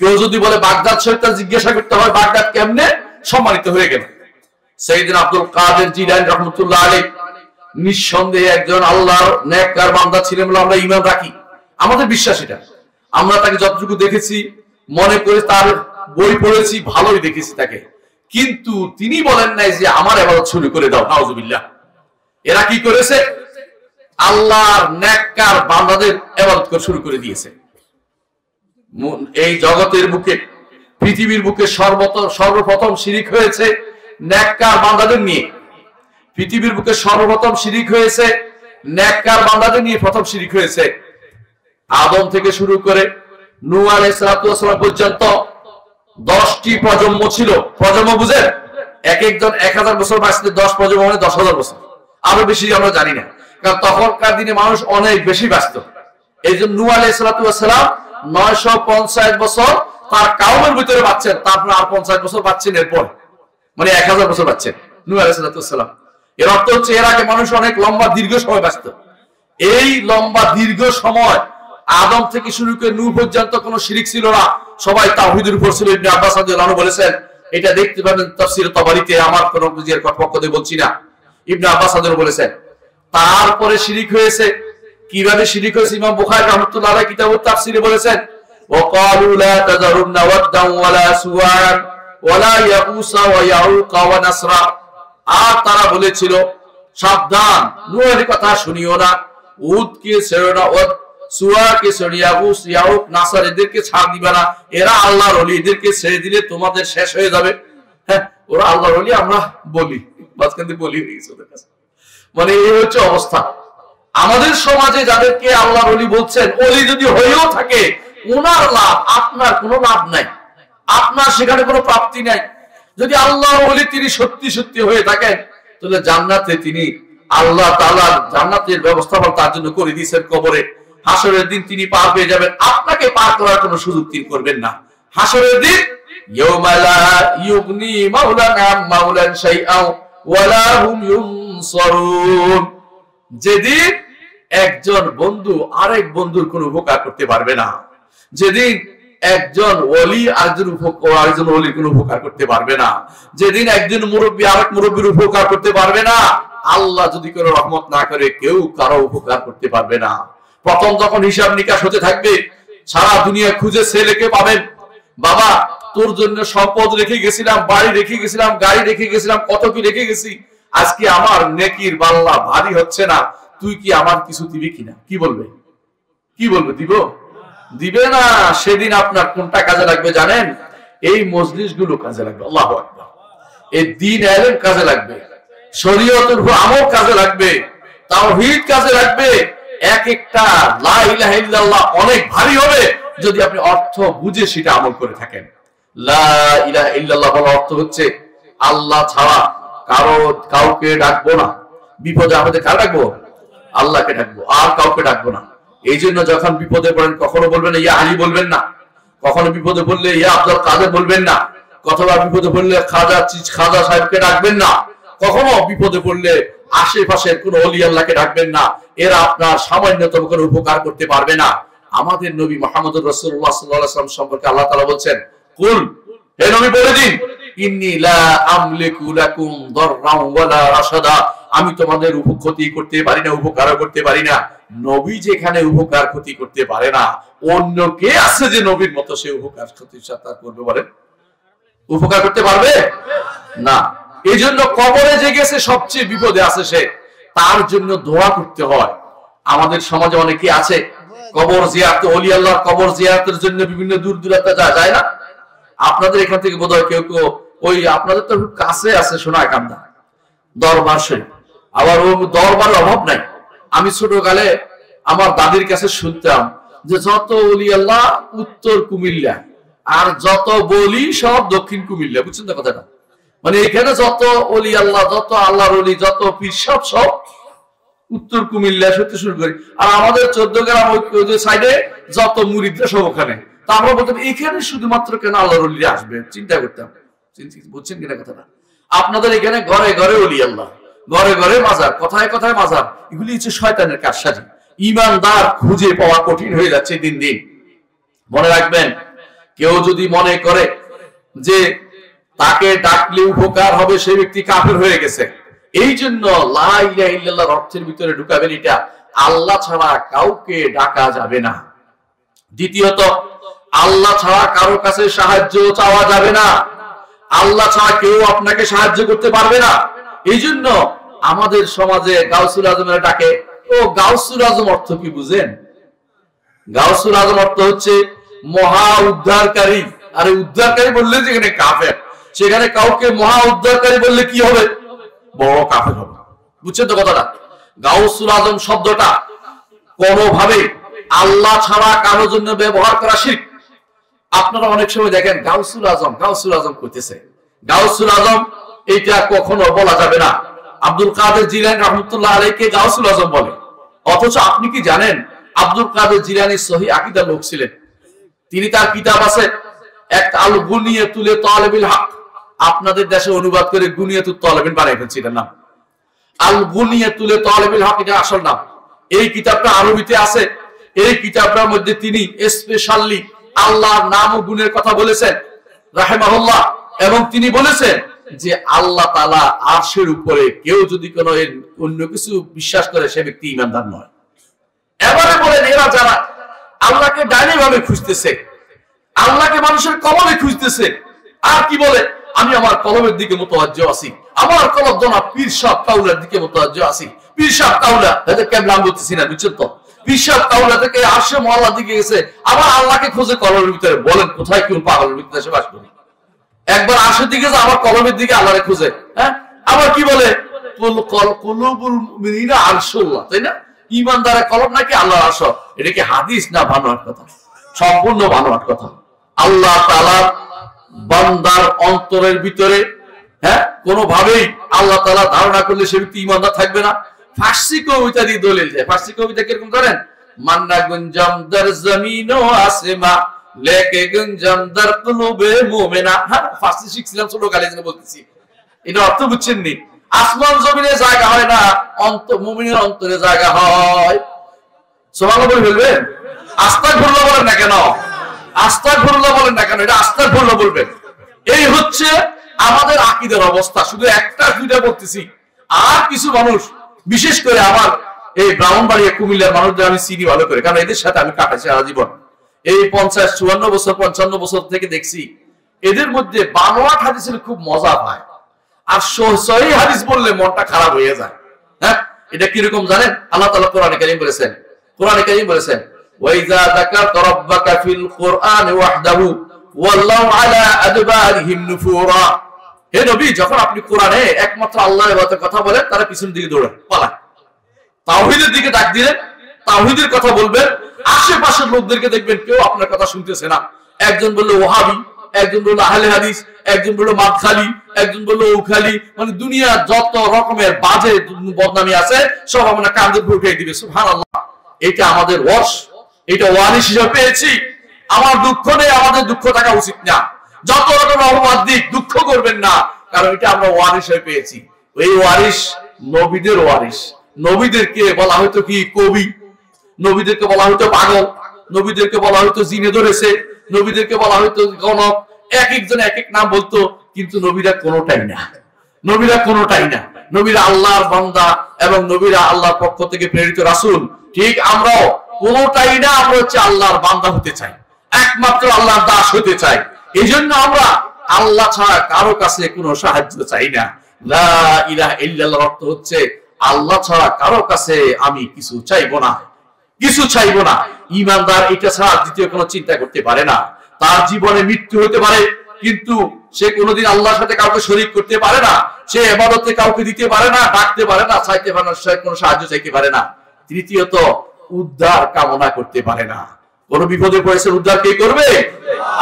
কেউ যদি বলে বাগদাদ শরীফ, তার জিজ্ঞাসা করতে হয় বাগদাদ কেমনে সম্মানিত হয়ে গেল? সাইয়েদনা আব্দুল কাদের জিলানী রাহমাতুল্লাহ আলাইহি নিঃসন্দেহে একজন আল্লাহর নেককার বান্দা ছিলেন বলে আমরা ঈমান রাখি। আমাদের বিশ্বাস এটা। আমরা তাকে যতটুকু দেখেছি, মনে করে তার বই পড়েছি, ভালোই দেখেছি তাকে, কিন্তু তিনি বলেন নাই যে আমার ইবাদত শুরু করে দাও। নাউজুবিল্লাহ। এরা কি করেছে? আল্লাহর নেককার বান্দাদের ইবাদত করা শুরু করে দিয়েছে। এই জগতের বুকে, পৃথিবীর বুকে সর্বপ্রথম শিরিক হয়েছে নেককার বান্দাদের নিয়ে। পৃথিবীর বুকে সর্বপ্রথম শিরিক হয়েছে নেককার বান্দাদের নিয়ে। প্রথম শিরিক হয়েছে আদম থেকে শুরু করে নূহ আলাইহিস সালাম পর্যন্ত 10টি প্রজন্ম ছিল। প্রজন্ম বুঝেন? এক একজন 1000 বছর বাঁচতে 10 প্রজন্ম মানে 10,000 বছর, আরো বেশি আমরা জানি না, কারণ তখনকার দিনে মানুষ অনেক বেশি বাঁচত। এই জন্য নূহ আলাইহিস সালাম 950 বছর তার কাউমের ভিতরে বাঁচছেন, তারপর আর 50 বছর বাঁচছেন, এরপর মানে 1000 বছর বাঁচছেন নূহ আলাইহিস সালাম। এর অর্থ হচ্ছে এর আগে মানুষ অনেক লম্বা দীর্ঘ সময় বাঁচত। এই লম্বা দীর্ঘ সময় আদম থেকে শুরু করে নূহ পর্যন্ত কোনো শিরিক ছিল না, সবাই তাওহীদের উপর ছিল। ইবনে আব্বাস রাদিয়াল্লাহু আনহু বলেছেন, এটা দেখতে পাবেন তাফসীর তাবারিতে, আমার কোনো বুঝিয়ে পক্ষ দিয়ে বলছি না। ইবনে আব্বাস রাদিয়াল্লাহু বলেছেন তারপরে শিরিক হয়েছে। কিভাবে শিরিক হয়েছে? ইমাম বুখারী রাহমাতুল্লাহ আলাইহি কিতাবুত তাফসীরে বলেছেন, ওয়াকালু লা তাযারুন্না ওয়াদদান ওয়ালা সুওয়ান ওয়ালা ইয়াউসা ওয়া ইয়াউকা ওয়া নাসরা। আর তারা বলেছিল সাবধান, নূহের কথা শুনিও না, উদকে ছেড়ো না, সুয়াকে সরিয়াবুস ইয়াউক নাসার এদেরকে ছাড় দিবে না, এরা আল্লাহর ওলি, এদেরকে ছেড়ে দিলে তোমাদের শেষ হয়ে যাবে। হ্যাঁ, ওরা আল্লাহর ওলি, আমরা বলি, মাঝখান থেকে বলি হয়ে গেছে ওদের কাছে। মানে এই হচ্ছে অবস্থা আমাদের সমাজে। যাদেরকে আল্লাহর ওলি বলছেন, ওলি যদি হয়েও থাকে, ওনার লাভ, আপনার কোনো লাভ নাই, আপনার সেখানে কোনো প্রাপ্তি নাই। যদি আল্লাহর ওলি তিনি সত্যি সত্যি হয়ে থাকেন, তাহলে জান্নাতে তিনি আল্লাহ তাআলার জান্নাতের ব্যবস্থা তার জন্য করে দিয়েছেন। কবরে হাসরের দিন তিনি পার পেয়ে যাবেন, আপনাকে পার করার কোনো সুযোগ তিনি করবেন না। হাসরের দিন ইয়াউমা লা ইউগনি মাওলান আম মাওলান শাইআ ওয়ালা হুম ইউনসারুন, যেদিন একজন বন্ধু আরেক বন্ধুর কোনো উপকার করতে পারবে না, যেদিন একজন ওলি আরেকজন ওলির কোনো উপকার করতে পারবে না, যেদিন একজন মুরব্বী আরেক মুরব্বীর উপকার করতে পারবে না, আল্লাহ যদি কোনো রহমত না করে কেউ কারো উপকার করতে পারবে না। প্রথম যখন হিসাব নিকাশ হতে থাকবে, সারা দুনিয়া খুঁজে ছেলেকে পাবেন, বাবা তোর জন্য সম্পদ রেখে গেছিলাম, বাড়ি রেখে গেছিলাম, গাড়ি রেখে গেছিলাম, কত কি রেখে গেছি, আজকে আমার নেকির পাল্লা ভারী হচ্ছে না, তুই কি আমার কিছু দিবি কিনা? কি বলবে? কি বলবে? দিব? দিবে না। সেদিন আপনার কোনটা কাজে লাগবে জানেন? এই মজলিস গুলো কাজে লাগবে। আল্লাহু আকবার। এই দ্বীন ইলম কাজে লাগবে, শরীয়তের আমল কাজে লাগবে, তাওহীদ কাজে লাগবে, এক একটা লা ইলাহা ইল্লাল্লাহ অনেক ভারী হবে যদি আপনি অর্থ বুঝে সেটা আমল করে থাকেন। লা ইলাহা ইল্লাল্লাহ বলার অর্থ হচ্ছে আল্লাহ ছাড়া কাউকে ডাকবো না। বিপদে আপদে কার ডাকবো? আল্লাহকে ডাকবো, আর কাউকে ডাকবো না। এই জন্য যখন বিপদে পড়েন কখনো বলবেন ইয়া আলী বলবেন না, কখনো বিপদে পড়লে ইয়া আব্দুল কাদের বলবেন না, কতবা বিপদে পড়লে খাজা সাহেবকে ডাকবেন না, কখনো বিপদে পড়লে আশেপাশের কোন ওলি আল্লাহকে ডাকবেন না। এরা আপনার সামান্যতম কোনো উপকার করতে পারবে না। আমাদের নবী মুহাম্মদুর রাসূলুল্লাহ সাল্লাল্লাহু আলাইহি ওয়াসাল্লাম সম্পর্কে আল্লাহ তাআলা বলছেন, কুল, হে নবী বলে দিন, ইন্নী লা আমলিকু লাকুম দাররান ওয়ালা রাশাদা, আমি তোমাদের ক্ষতি করতে পারি না, উপকার করতে পারি না। নবী যেখানে উপকার ক্ষতি করতে পারে না, অন্য কে আছে যে নবীর মতো সে উপকার ক্ষতি সাথে করবে? বলেন, উপকার করতে পারবে না। এই জন্য কবরে যে গেছে সবচেয়ে বিপদে আছে সে, তার জন্য দোয়া করতে হয়। আমাদের সমাজে অনেকে আছে কবর জিয়ারত, ওলি আল্লাহর কবর জিয়ারতের জন্য বিভিন্ন দূর দূরান্তে যায় না? আপনাদের এখান থেকে বোধহয় কেউ কেউ ওই আপনাদের তো কাছে আছে সোনাকান্দা দরবার শরীফ, আবার ও দরবার অভাব নাই। আমি ছোটকালে আমার দাদির কাছে শুনতাম যে যত ওলি আল্লাহ উত্তর কুমিল্লা আর যত বলি সব দক্ষিণ কুমিল্লা। বুঝছেন তো কথাটা? মানে এখানে যত ওলি আল্লাহ, যত আল্লাহর ওলি, যত পীর সব উত্তর কুমিল্লা হতে শুরু করি। আর আমাদের 14 গ্রাম ওই সাইডে যত মুরিদরা সব ওখানে। তা আমরা বলতাম এখানে শুধুমাত্র কেন আল্লাহর ওলিরা আসবে, চিন্তা করতাম। বুঝছেন কিনা কথাটা? আপনাদের এখানে ঘরে ঘরে ওলি আল্লাহ, ঘরে ঘরে মাজার, কথায় কথায় মাজার। এগুলি হচ্ছে শয়তানের কারসাজি। ঈমানদার খুঁজে পাওয়া কঠিন হয়ে যাচ্ছে দিন দিন। মনে রাখবেন, কেউ যদি মনে করে যে তাকে ডাকলে উপকার হবে, সেই ব্যক্তি কাফের হয়ে গেছে। এই জন্য লা ইলাহা ইল্লাল্লাহর অর্থের ভিতরে ঢুকাবেন এটা, আল্লাহ ছাড়া কাউকে ডাকা যাবে না। দ্বিতীয়ত, আল্লাহ ছাড়া কারো কাছে সাহায্য চাওয়া যাবে না। আল্লাহ ছাড়া কেউ আপনাকে সাহায্য করতে পারবে না। এই জন্য আমাদের সমাজে গাউসুল আজমের ডাকে। ও গাউসুল আজম অর্থ কি বুঝেন? গাউসুল আজম অর্থ হচ্ছে মহা উদ্ধারকারী। আরে উদ্ধারকারী বললে যেখানে কাফের, সেখানে কাউকে মহা উদ্ধারকারী বললে কি হবে? বড় কাফের হবে। বুঝছেন তো কথাটা? গাউসুল আজম শব্দটা কোনোভাবে আল্লাহ ছাড়া কারো জন্য ব্যবহার করা শিরক। আপনারা অনেক সময় দেখেন গাউসুল আজম করতেছে। গাউসুল আজম এটা কখনো বলা যাবে না। আব্দুল কাদের জিলানী রাহমাতুল্লাহ আলাইহিকে গাউসুল আজম বলে। অথচ আপনি কি জানেন আব্দুল কাদের জিলানী সহিহ আকীদার লোক ছিলেন। তিনি, তার কিতাব আছে একটা আল গুনিয়াতুল তালিবিল হক, আপনাদের দেশে অনুবাদ করে গুনিয়াতুত তালিবিন বানাই ফেলছে এটার নাম। আল গুনিয়াতুল তালিবিল হক এটা আসল নাম। এই কিতাবটা আরবিতে আছে। এই কিতাবটার মধ্যে তিনি স্পেশালি আল্লাহর নাম ও গুণের কথা বলেছেন রাহিমাহুল্লাহ, এবং তিনি বলেছেন যে আল্লাহ তাআলা আরশের উপরে কেউ যদি কোনো অন্য কিছু বিশ্বাস করে সে ব্যক্তি ঈমানদার নয়। এবারে বলেন, এরা যারা আল্লাহকে ডাইনি ভাবে খুঁজতেছে, আল্লাহকে মানুষের কলমে খুঁজতেছে, আর কি বলে আমি আমার কলমের দিকে মুতাওয়াজ্জিহ আছি, আমার কলম জনাব পীর সাহেব কাউলার দিকে মুতাওয়াজ্জিহ আছি। পীর সাহেব কাউলা তাদের কেমন নাম বলতেছি না, বুঝছেন তো? পীর সাহেব কাউলা থেকে আরশে মহল্লার দিকে গেছে, আবার আল্লাহকে খোঁজে কলমের ভিতরে। বলেন কোথায় কোন পাগলের ভিতরে সে বাস করে? একবার আরশের দিকে যায়, আবার কলমের দিকে আল্লাহরে খুঁজে। হ্যাঁ, আবার কি বলে কুলুবুল মুমিনিনা আরশুল্লাহ, তাই না? ঈমানদারের কলম নাকি আল্লাহর আরশ। এটা কি হাদিস না বানোয়াট কথা? সম্পূর্ণ বানোয়াট কথা। আল্লাহ তাআলা বান্দার অন্তরের ভিতরে কোনোভাবেই আল্লাহ তাআলা ধারণা করলে সে ব্যক্তি ঈমানদার থাকবে না। ফার্সি কবিতা দিয়ে দলিল দেয়। ফার্সি কবিতা কিরকম করেন? মান্না গুঞ্জাম দার জমিন ও আসেমা লেকে গুঞ্জাম দার কুলুবে মুমিনা। হ্যাঁ, ফার্সি শিখছিলাম ছোটকালে, যেন বলতেছি। এটা অর্থ বুঝছেন নি? আসমান জমিনে জায়গা হয় না, মুমিনের অন্তরে জায়গা হয়। সুবহানাল্লাহ বলে বলবেন? আস্তাগফিরুল্লাহ বলেন না কেন? আস্তাগফিরুল্লাহ বলেন না কেন? এটা আস্তাগফিরুল্লাহ বলবেন। এই হচ্ছে আমাদের আকীদার অবস্থা। শুধু একটা দুইটা বলতেছি। আর কিছু মানুষ, বিশেষ করে আমার এই ব্রাহ্মণবাড়িয়া কুমিল্লার মানুষদের আমি চিনি ভালো করে, কারণ এদের সাথে আমি কাটাচ্ছি সারা জীবন। এই 50-54 বছর 55 বছর থেকে দেখছি এদের মধ্যে বানোয়াট হাদিসের খুব মজা পায়, আর সহিহ হাদিস বললে মনটা খারাপ হয়ে যায়। হ্যাঁ, এটা কিরকম জানেন? আল্লাহ তাআলা কোরআনে কারীম বলেছেন, ওয়াইযা যাকারতা রাব্বাকা ফিল কুরআনি ওয়াহদাহু ওয়াল্লাহু আলা আদবারিহিম নুফুরা। হে নবী, যখন আপনি কোরআনে একমাত্র আল্লাহর ইবাদতের কথা বলেন, তারা পিছন দিকে দৌড়ায়, পালায়। তাওহীদের দিকে ডাক দিলেন, তাওহীদের কথা বলবেন, আশেপাশের লোকদেরকে দেখবেন কেউ আপনার কথা শুনতেছে না। একজন বললো ওহাবি, একজন বললো আহলে হাদিস, একজন বললো মাদখালি, একজন বললো উখালি, মানে দুনিয়া যত রকমের বাজে বদনামি আছে সব আমরা কাঁধে উঠে দিবে। সুবহানাল্লাহ, এটা আমাদের ওয়াশ, এটা ওয়ারিশ হিসেবে পেয়েছি। আমার দুঃখ নেই, আমাদের দুঃখ থাকা উচিত না। যত রকম অপবাদ দিক দুঃখ করবেন না, কারণ এটা আমরা ওয়ারিশ হয়ে পেয়েছি। এই ওয়ারিশ নবীদের ওয়ারিশ। নবীদেরকে বলা হয়তো কি কবি, নবীদেরকে বলা হয়তো পাগল, নবীদেরকে বলা হয়তো জিনে ধরেছে, নবীদেরকে বলা হয়তো গণক, এক একজন এক এক নাম বলতো, কিন্তু নবীরা কোনোটাই না, নবীরা কোনোটাই না। নবীরা আল্লাহর বান্দা এবং নবীরা আল্লাহর পক্ষ থেকে প্রেরিত রাসূল। ঠিক আমরাও কোনোটাই না, আমরা হচ্ছে আল্লাহর বান্দা হতে চাই, একমাত্র আল্লাহর দাস হতে চাই। এই জন্য আমরা আল্লাহ ছাড়া কারো কাছে কোনো সাহায্য চাই না। লা ইলাহা ইল্লাল্লাহর অর্থ হচ্ছে আল্লাহ ছাড়া কারো কাছে আমি কিছু চাইবো না, কিছু চাইবো না। ঈমানদার এটা ছাড়া দ্বিতীয় কোনো চিন্তা করতে পারে না। তার জীবনে মৃত্যু হতে পারে, কিন্তু সে কোনোদিন আল্লাহর সাথে কাউকে শরীক করতে পারে না। সে ইবাদতে কাউকে দিতে পারে না, ডাকতে পারে না, চাইতে পারে না, কোনো সাহায্য চাইতে পারে না। তৃতীয়ত উদ্ধার কামনা করতে পারে না। কোন বিপদে পড়েছে উদ্ধার কে করবে?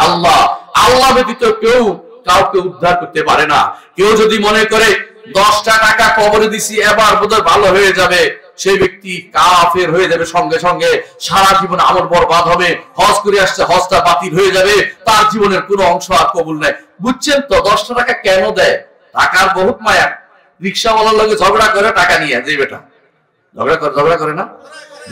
আল্লাহ। আল্লাহ ব্যতীত কেউ কাউকে উদ্ধার করতে পারে না। কেউ যদি মনে করে 10টা টাকা কবরে দিছি এবার বোধহয় ভালো হয়ে যাবে, সেই ব্যক্তি কাফের হয়ে যাবে সঙ্গে সঙ্গে, সারা জীবন আমল বরবাদ হবে। হজ করে আসছে, হজটা বাতিল হয়ে যাবে, তার জীবনের কোনো অংশ আর কবুল নাই। বুঝছেন তো 10টা টাকা কেন দেয়? টাকার বহুত মায়া। রিক্সাওয়ালার লগে ঝগড়া করে টাকা নিয়ে যে বেটা ঝগড়া করে না,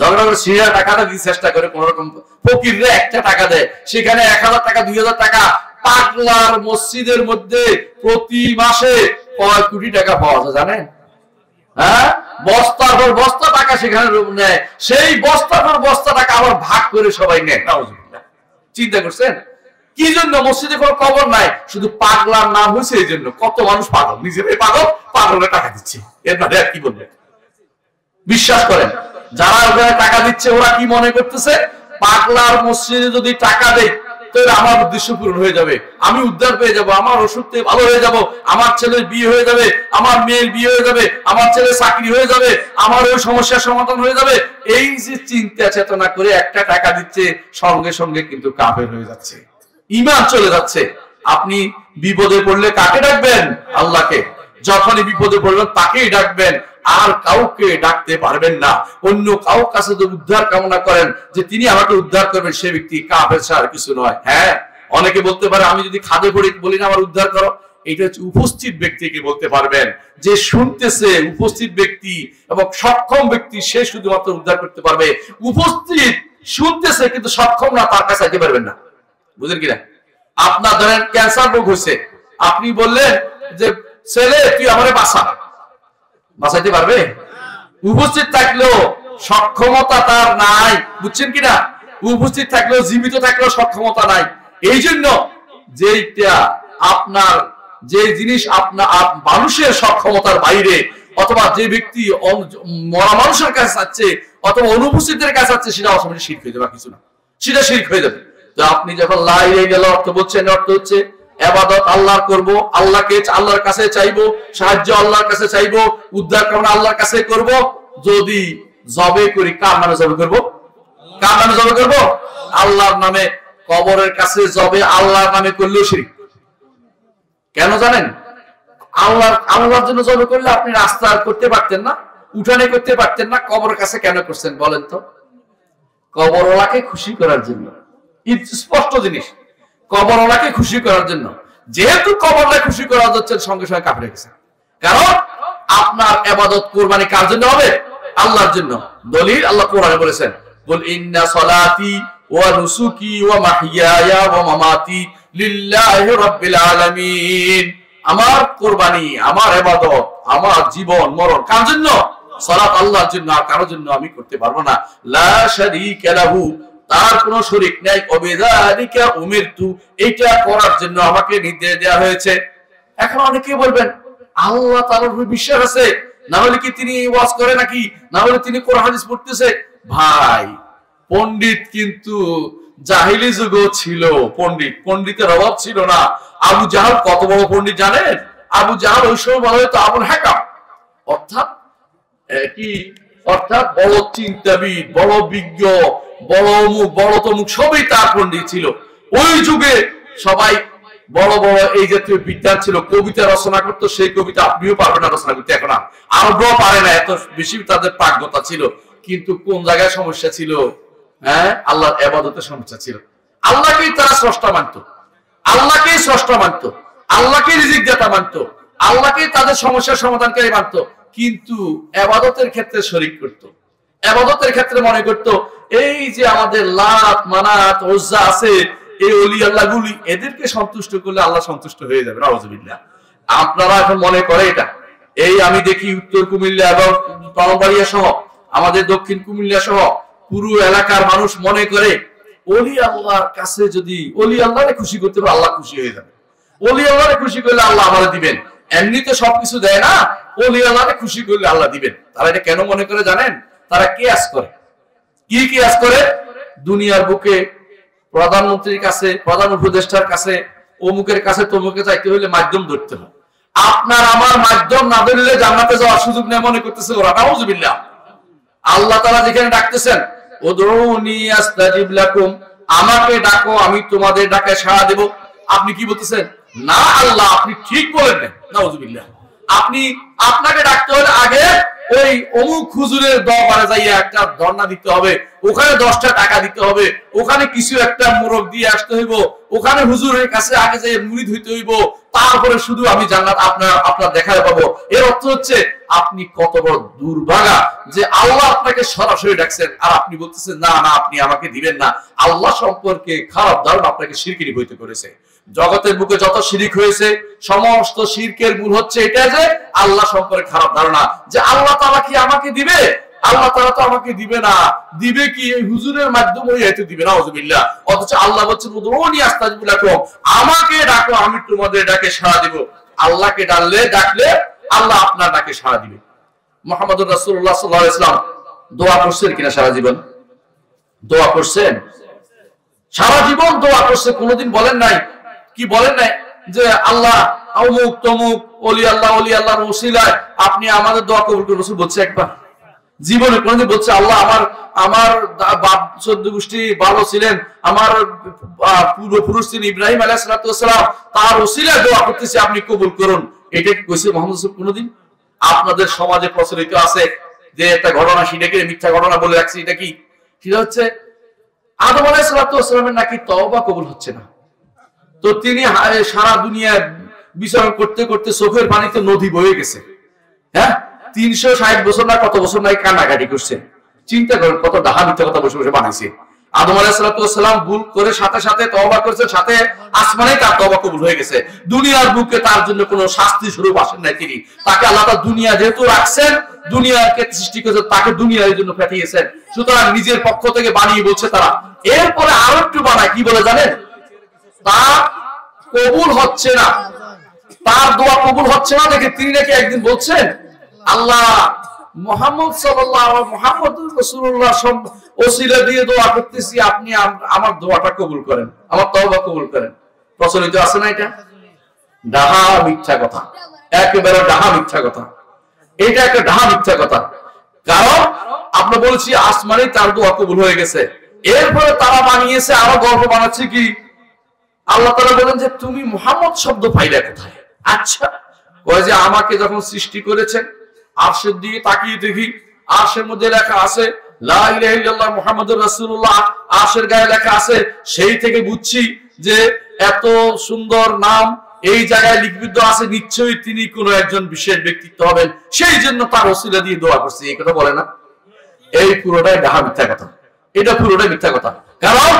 ঝগড়া করে সিরিয়া টাকাটা দিতে চেষ্টা করে, কোন রকম ফকিররা একটা টাকা দেয়, সেখানে 1000 টাকা 2000 টাকা। পাগলার মসজিদের মধ্যে প্রতি মাসে কয় কোটি টাকা পাওয়া যায় জানেন? হ্যাঁ, বস্তার পর বস্তা টাকা সেখানে নেয়, সেই বস্তার পর বস্তা টাকা আবার ভাগ করে সবাই নেয়। চিন্তা করছেন কি জন্য? মসজিদে কোনো কবর নাই, শুধু পাগলার নাম হয়েছে এই জন্য। কত মানুষ পাগল, নিজেরাই পাগল, পাগলের টাকা দিচ্ছে। এর মানে কি বলবে? বিশ্বাস করেন, যারা ওখানে টাকা দিচ্ছে ওরা কি মনে করতেছে? পাগলার মসজিদে যদি টাকা দেয় তাহলে আমার উদ্দেশ্য পূরণ হয়ে যাবে, আমি উদ্ধার পেয়ে যাব, আমার ওষুধ থেকে ভালো হয়ে যাব, আমার ছেলের বিয়ে হয়ে যাবে, আমার মেয়ের বিয়ে হয়ে যাবে, আমার ছেলের চাকরি হয়ে যাবে, আমার ওই সমস্যার সমাধান হয়ে যাবে। এই যে চিন্তা চেতনা করে একটা টাকা দিচ্ছে, সঙ্গে সঙ্গে কিন্তু কাফের হয়ে যাচ্ছে, ঈমান চলে যাচ্ছে। আপনি বিপদে পড়লে কাকে ডাকবেন? আল্লাহকে। যখনই বিপদে পড়বেন তাকেই ডাকবেন, আর কাউকে ডাকতে পারবেন না। অন্য কাউ কাছে যদি উদ্ধার কামনা করেন যে তিনি আমাকে উদ্ধার করবেন, সে ব্যক্তি কাফের ছাড়া কিছু নয়। হ্যাঁ, অনেকে বলতে পারে আমি যদি খাদে পড়ি বলি না আমার উদ্ধার করো, এটা হচ্ছে উপস্থিত ব্যক্তিকে বলতে পারবেন। যে শুনতেছে উপস্থিত ব্যক্তি এবং সক্ষম ব্যক্তি, সে শুধুমাত্র উদ্ধার করতে পারবে। উপস্থিত শুনতেছে কিন্তু সক্ষম না, তার কাছে যেতে পারবেন না। বুঝলেন কিনা? আপনার ধরেন ক্যান্সার রোগ হয়েছে, আপনি বললেন যে ছেলে তুই আমারে বাঁচা, বাঁচাইতে পারবে? উপস্থিত থাকলেও সক্ষমতা তার নাই। বুঝছেন কিনা? উপস্থিত থাকলেও, জীবিত থাকলেও সক্ষমতা নাই। এই জন্য যেটা আপনার, যে জিনিস আপনার মানুষের সক্ষমতার বাইরে, অথবা যে ব্যক্তি মরা মানুষের কাছে চাচ্ছে অথবা অনুপস্থিতের কাছে চাচ্ছে, সেটা অসময় শিরক হয়ে যাবে, কিছু না, সেটা শিরক হয়ে যাবে। তো আপনি যখন লা ইলাহা ইল্লাল্লাহ অর্থ বলছেন, অর্থ হচ্ছে ইবাদত আল্লাহর করব, আল্লাহকে আল্লাহর কাছে চাইবো, সাহায্য আল্লাহর কাছে চাইবো, উদ্ধার কামনা আল্লাহর কাছে করব। যদি জবে করি, কার নামে জবে করব? কার নামে জবে করব? আল্লাহর নামে। কবরের কাছে জবে আল্লাহর নামে করলেও শিরক। কেন জানেন? আল্লাহর জন্য জবে করলে আপনি রাস্তা করতে পারতেন না, উঠানে করতে পারতেন না, কবরের কাছে কেন করছেন বলেন তো? কবরওয়ালাকে খুশি করার জন্য। স্পষ্ট জিনিস, কবরওয়ালাকে খুশি করার জন্য। যেহেতু কবরওয়ালা খুশি করা যাচ্ছে, সঙ্গে সঙ্গে কাফের হয়ে গেছে। কারণ আপনার ইবাদত কুরবানি কার জন্য হবে? আল্লাহর জন্য। দলিল আল্লাহ কোরআনে বলেছেন, কুল ইন্না সলাতি ওয়া নুসুকি ওয়া মাহইয়ায়া ওয়া মামাতি লিল্লাহি রাব্বিল আলামিন। আমার কুরবানি, আমার ইবাদত, আমার জীবন মরণ কার জন্য? সালাত আল্লাহর জন্য, আর কারোর জন্য আমি করতে পারবো না। লা শারীকা লাহু, তার কোনো শরীক নাই। ওয়াবিযালিকা উমিরতু, এটা করার জন্য আমাকে নির্দেশ দেওয়া হয়েছে। এখন অনেকে বলবেন আল্লাহ তাআলার উপর বিশ্বাস আছে, না হলে কি তিনি ওয়াজ করে নাকি, না হলে তিনি কোরআন হাদিস পড়তেছে? ভাই, পণ্ডিত কিন্তু জাহিলি যুগও ছিল, পণ্ডিতের অভাব ছিল না। আবু জাহল কত বড় পণ্ডিত জানেন? আবু জাহল ওই সময় বলা হতো আবুল হাকাম, অর্থাৎ কি অর্থাৎ বড় চিন্তাবিদ, বড় বিজ্ঞ, বড় অমুক, বড় তমুক সবই তার পণ্ডিত ছিল। ওই যুগে সবাই বড় বড় এই জাতীয় বিদ্যান ছিল, কবিতা রচনা করতো। সেই কবিতা আপনিও পারবেন না রচনা করতে, এখন আরবরাও পারে না, এত বেশি তাদের প্রাজ্ঞতা ছিল। কিন্তু কোন জায়গায় সমস্যা ছিল? হ্যাঁ, আল্লাহর ইবাদতের সমস্যা ছিল। আল্লাহকেই তারা স্রষ্টা মানত, আল্লাহকেই স্রষ্টা মানত, আল্লাহকেই রিজিক দাতা মানত, আল্লাহকেই তাদের সমস্যার সমাধানকারী মানত। কিন্তু ইবাদতের ক্ষেত্রে শরীক করত, ইবাদতের ক্ষেত্রে মনে করত এই যে আমাদের লাত মানাত উজ্জা আছে, এই ওলি আল্লাহ গুলি, এদেরকে সন্তুষ্ট করলে আল্লাহ সন্তুষ্ট হয়ে যাবে। নাউজুবিল্লাহ। আপনারা এখন মনে করে এটা, এই আমি দেখি উত্তর কুমিল্লা এবং ব্রাহ্মণবাড়িয়া সহ আমাদের দক্ষিণ কুমিল্লা সহ পুরো এলাকার মানুষ মনে করে ওলি আল্লাহর কাছে যদি ওলি আল্লাহরে খুশি করতে পারে আল্লাহ খুশি হয়ে যাবে, ওলি আল্লাহরে খুশি করলে আল্লাহ আমাদের দিবেন। এমনিতে সবকিছু দেয় না, ওলি আল্লাহরে খুশি করলে আল্লাহ দিবেন। তারা এটা কেন মনে করে জানেন? তারা কিয়াস করে। কি কিয়াস করে? দুনিয়ার বুকে প্রধানমন্ত্রীর কাছে, প্রধান উপদেষ্টার কাছে, অমুকের কাছে তমুকে চাইতে হলে মাধ্যম ধরতে হয়। আপনার আমার মাধ্যম না ধরলে জান্নাতে যাওয়ার সুযোগ নেই মনে করতেছে ওরা। নাউজুবিল্লাহ। আল্লাহ তাআলা যেখানে ডাকতেছেন উদউনি আস্তাজিব লাকুম, আমাকে ডাকো আমি তোমাদের ডাকে সাড়া দেব, আপনি কি বলতেছেন? না আল্লাহ আপনি ঠিক বলেন না। নাউজুবিল্লাহ। আপনি আপনাকে ডাকতে হলে আগে ওই অমুক হুজুরের দরবারে যাইয়া একটা ধর্ণা দিতে হবে, ওখানে 10টা টাকা দিতে হবে, ওখানে কিছু একটা মোরগ দিয়ে আসতে হইব, ওখানে হুজুরের কাছে আগে যাই মুরিদ হইতে হইব, তারপরে শুধু আমি জান্নাত আপনার দেখাতে পাবো। এর অর্থ হচ্ছে আপনি কত বড় দুর্ভাগা যে আল্লাহ আপনাকে সরাসরি ডাকছেন আর আপনি বলতেছেন না না আপনি আমাকে দিবেন না। আল্লাহ সম্পর্কে খারাপ ধারণা আপনাকে শিরকি হইতে করেছে। জগতের বুকে যত শিরিক হয়েছে সমস্ত শিরকের মূল হচ্ছে এটা যে আল্লাহ সম্পর্কে খারাপ ধারণা, যে আল্লাহ তাআলা কি আমাকে দিবে? আল্লাহ তাআলা তো আমাকে দিবে না, দিবে কি এই হুজুরের মাধ্যমে হয়তো দিবে। নাউজুবিল্লাহ। অথচ আল্লাহ বলছেন উদউনি আস্তাজিব লাকুম, আমাকে ডাকো আমি তোমাদের ডাকে সাড়া দিব। আল্লাহকে ডাকলে আল্লাহ আপনার ডাকে সাড়া দিবে। মুহাম্মদুর রাসূলুল্লাহ সাল্লাল্লাহু আলাইহি ওয়াসাল্লাম দোয়া করছেন কিনা সারা জীবন? দোয়া করছেন, সারা জীবন দোয়া করছে। কোনোদিন বলেন নাই, কি বলেন নাই যে আল্লাহ অমুক তমুক ওলি আল্লাহর ওসিলায় আপনি আমাদের দোয়া কবুল করুন? রাসূল বলছে একবার জীবনে কোনদিন বলছে আল্লাহ আমার বাপ চোদ্দ গোষ্ঠী ভালো ছিলেন, আমার পূর্বপুরুষ ছিলেন ইব্রাহিম আলাইহিস সালাম, তার ওসিলায় দোয়া করতেছি আপনি কবুল করুন? এটা কি কইছে মুহাম্মদ সাল্লাল্লাহু আলাইহি ওয়াসাল্লাম কোনদিন? আপনাদের সমাজে প্রচলিত আছে যে একটা ঘটনা, সেটাকে মিথ্যা ঘটনা বলে রাখছি। এটা কি? সেটা হচ্ছে আদম আলাইহিস সালামের নাকি তওবা কবুল হচ্ছে না, তো তিনি সারা দুনিয়া বিচরণ করতে করতে চোখের পানিতে নদী বয়ে গেছে। হ্যাঁ, 360 বছর না কত বছর নাই কান্নাকাটি করছে। চিন্তা করেন কত ডাহা মিথ্যা কথা বসে বসে বানাইছে। আদম আলাইহিস সালাম ভুল করে সাথে সাথে তওবা করেছেন, সাথে আসমানে তার তওবা কবুল হয়ে গেছে। দুনিয়ার বুকে তার জন্য কোনো শাস্তি স্বরূপ আসেন নাই তিনি। তাকে আল্লাহ তাআলা দুনিয়া যেহেতু রাখছেন, দুনিয়াকে সৃষ্টি করেছেন, তাকে দুনিয়ার জন্য পাঠিয়েছেন। সুতরাং নিজের পক্ষ থেকে বানিয়ে বলছে তারা। এরপরে আরো একটু বানায়, কি বলে জানেন? তার কবুল হচ্ছে না, তার দোয়া কবুল হচ্ছে না দেখে তিনি নাকি একদিন বলছেন আল্লাহ মুহাম্মদ মুহাম্মদুর রাসূলুল্লাহ ওসিলা দিয়ে দোয়া করতেছি, আপনি আমার দোয়াটা কবুল করেন, আমার তওবা কবুল করেন। প্রচলিত আছে না এটা? ডাহা মিথ্যা কথা, একেবারে ডাহা মিথ্যা কথা। এটা একটা ডাহা মিথ্যা কথা। কারণ আমরা বলছি আসমানে তার দোয়া কবুল হয়ে গেছে। এরপরে তারা বানিয়েছে, আরো গল্প বানাচ্ছে কি আল্লাহ তাআলা বলেন যে তুমি মুহাম্মদ শব্দ পাইলে কোথায়? আচ্ছা, ওই যে আমাকে যখন সৃষ্টি করেছেন আরশের দিকে তাকিয়ে দেখি আরশের মধ্যে লেখা আছে লা ইলাহা ইল্লাল্লাহ মুহাম্মাদুর রাসূলুল্লাহ, আরশের গায়ে লেখা আছে। সেই থেকে বুঝছি যে এত সুন্দর নাম এই জায়গায় লিপিবদ্ধ আছে, নিশ্চয়ই তিনি কোনো একজন বিশেষ ব্যক্তিত্ব হবেন, সেই জন্য তার ওসিলা দিয়ে দোয়া করছি। এই কথা বলে না? এই পুরোটাই ডাহা মিথ্যা কথা, এটা পুরোটাই মিথ্যা কথা। কারণ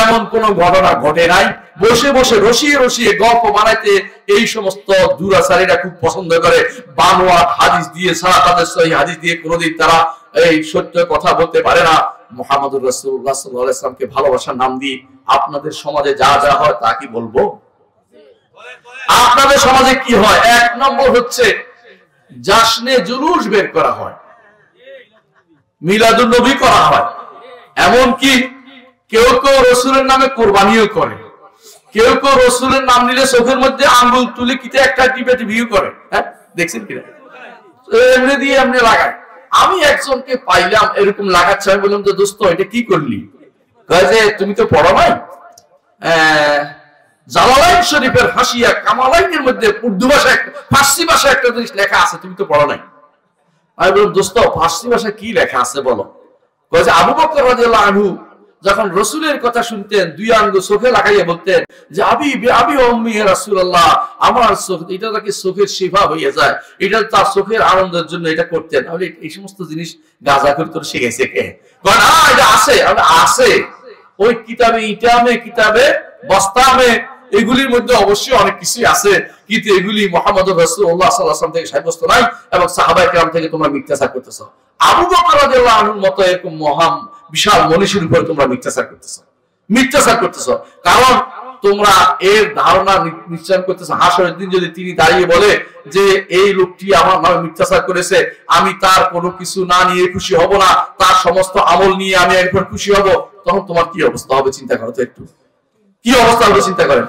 এমন কোন ঘটনা ঘটে নাই। বসে বসে রসিয়ে রসিয়ে গল্প বানাইতে এই সমস্ত দুরাচারীরা খুব পছন্দ করে। বানোয়াট হাদিস দিয়ে ছাড়া, তাদের সহিহ হাদিস দিয়ে কোনোদিন তারা এই সত্য কথা বলতে পারে না। মুহাম্মদুর রাসূলুল্লাহ সাল্লাল্লাহু আলাইহি ওয়াসাল্লামকে ভালোবাসার নাম দিয়ে আপনাদের সমাজে যা যা হয় তা কি বলবো? আপনাদের সমাজে কি হয়? 1 নম্বর হচ্ছে জাশনে জুলুস বের করা হয়, মিলাদুন নবী করা হয়, এমনকি কেউ কেউ রসুলের নামে কোরবানিও করে, কেউ কেউ রসুলের নাম নিলে চোখের মধ্যে আঙ্গুল তুলে কিতে একটা টিপে ভিউ করে। হ্যাঁ, দেখছেন কিনা? এমনি দিয়ে এমনি লাগায়। আমি একজনকে পাইলাম এরকম লাগাচ্ছে, আমি বললাম যে দোস্ত এটা কি করলি? কয় যে তুমি তো পড়ো নাই, জালালাইন শরীফের হাসিয়া কামালাইনের মধ্যে উর্দু ভাষায় ফার্সি ভাষায় একটা জিনিস লেখা আছে, তুমি তো পড়ো নাই। আমি বললাম দোস্ত ফার্সি ভাষায় কি লেখা আছে বলো? কয় যে আবু বকর রাদিয়াল্লাহু আনহু যখন রসুলের কথা শুনতেন দুই আঙ্গুল চোখে লাগাইয়া বলতেন যে আবি আবি উম্মি ইয়া রাসূলুল্লাহ, আমার চোখ, এটা নাকি চোখের শিফা হয়ে যায়, এটা তার চোখের আনন্দের জন্য এটা করতেন। তাহলে এই সমস্ত জিনিস গাজা করে তোর শিখাইছে কে? কয় না এটা আছে, আছে ওই কিতাবে, ইটামে কিতাবে বস্তামে, এগুলির মধ্যে অবশ্যই অনেক কিছুই আছে, কিন্তু এগুলি মুহাম্মদুর রাসূলুল্লাহ সাল্লাল্লাহু আলাইহি ওয়াসাল্লাম থেকে সাব্যস্ত নাই এবং সাহাবায়ে কেরাম থেকে তোমরা মিথ্যাচার করতেছো। আবু বকর রাদিয়াল্লাহু আনহুর মতো এরকম মহান বিশাল মনীষীর উপর তোমরা মিথ্যাচার করতেছো। কারণ তোমরা এর ধারণা নিশ্চয় করতেছো হাসরের দিন যদি তিনি দাঁড়িয়ে বলে যে এই লোকটি আমার নামে মিথ্যাচার করেছে, আমি তার কোনো কিছু না নিয়ে খুশি হব না, তার সমস্ত আমল নিয়ে আমি একবার খুশি হব, তখন তোমার কি অবস্থা হবে চিন্তা করো তো একটু। কি অবস্থা হবে চিন্তা করেন।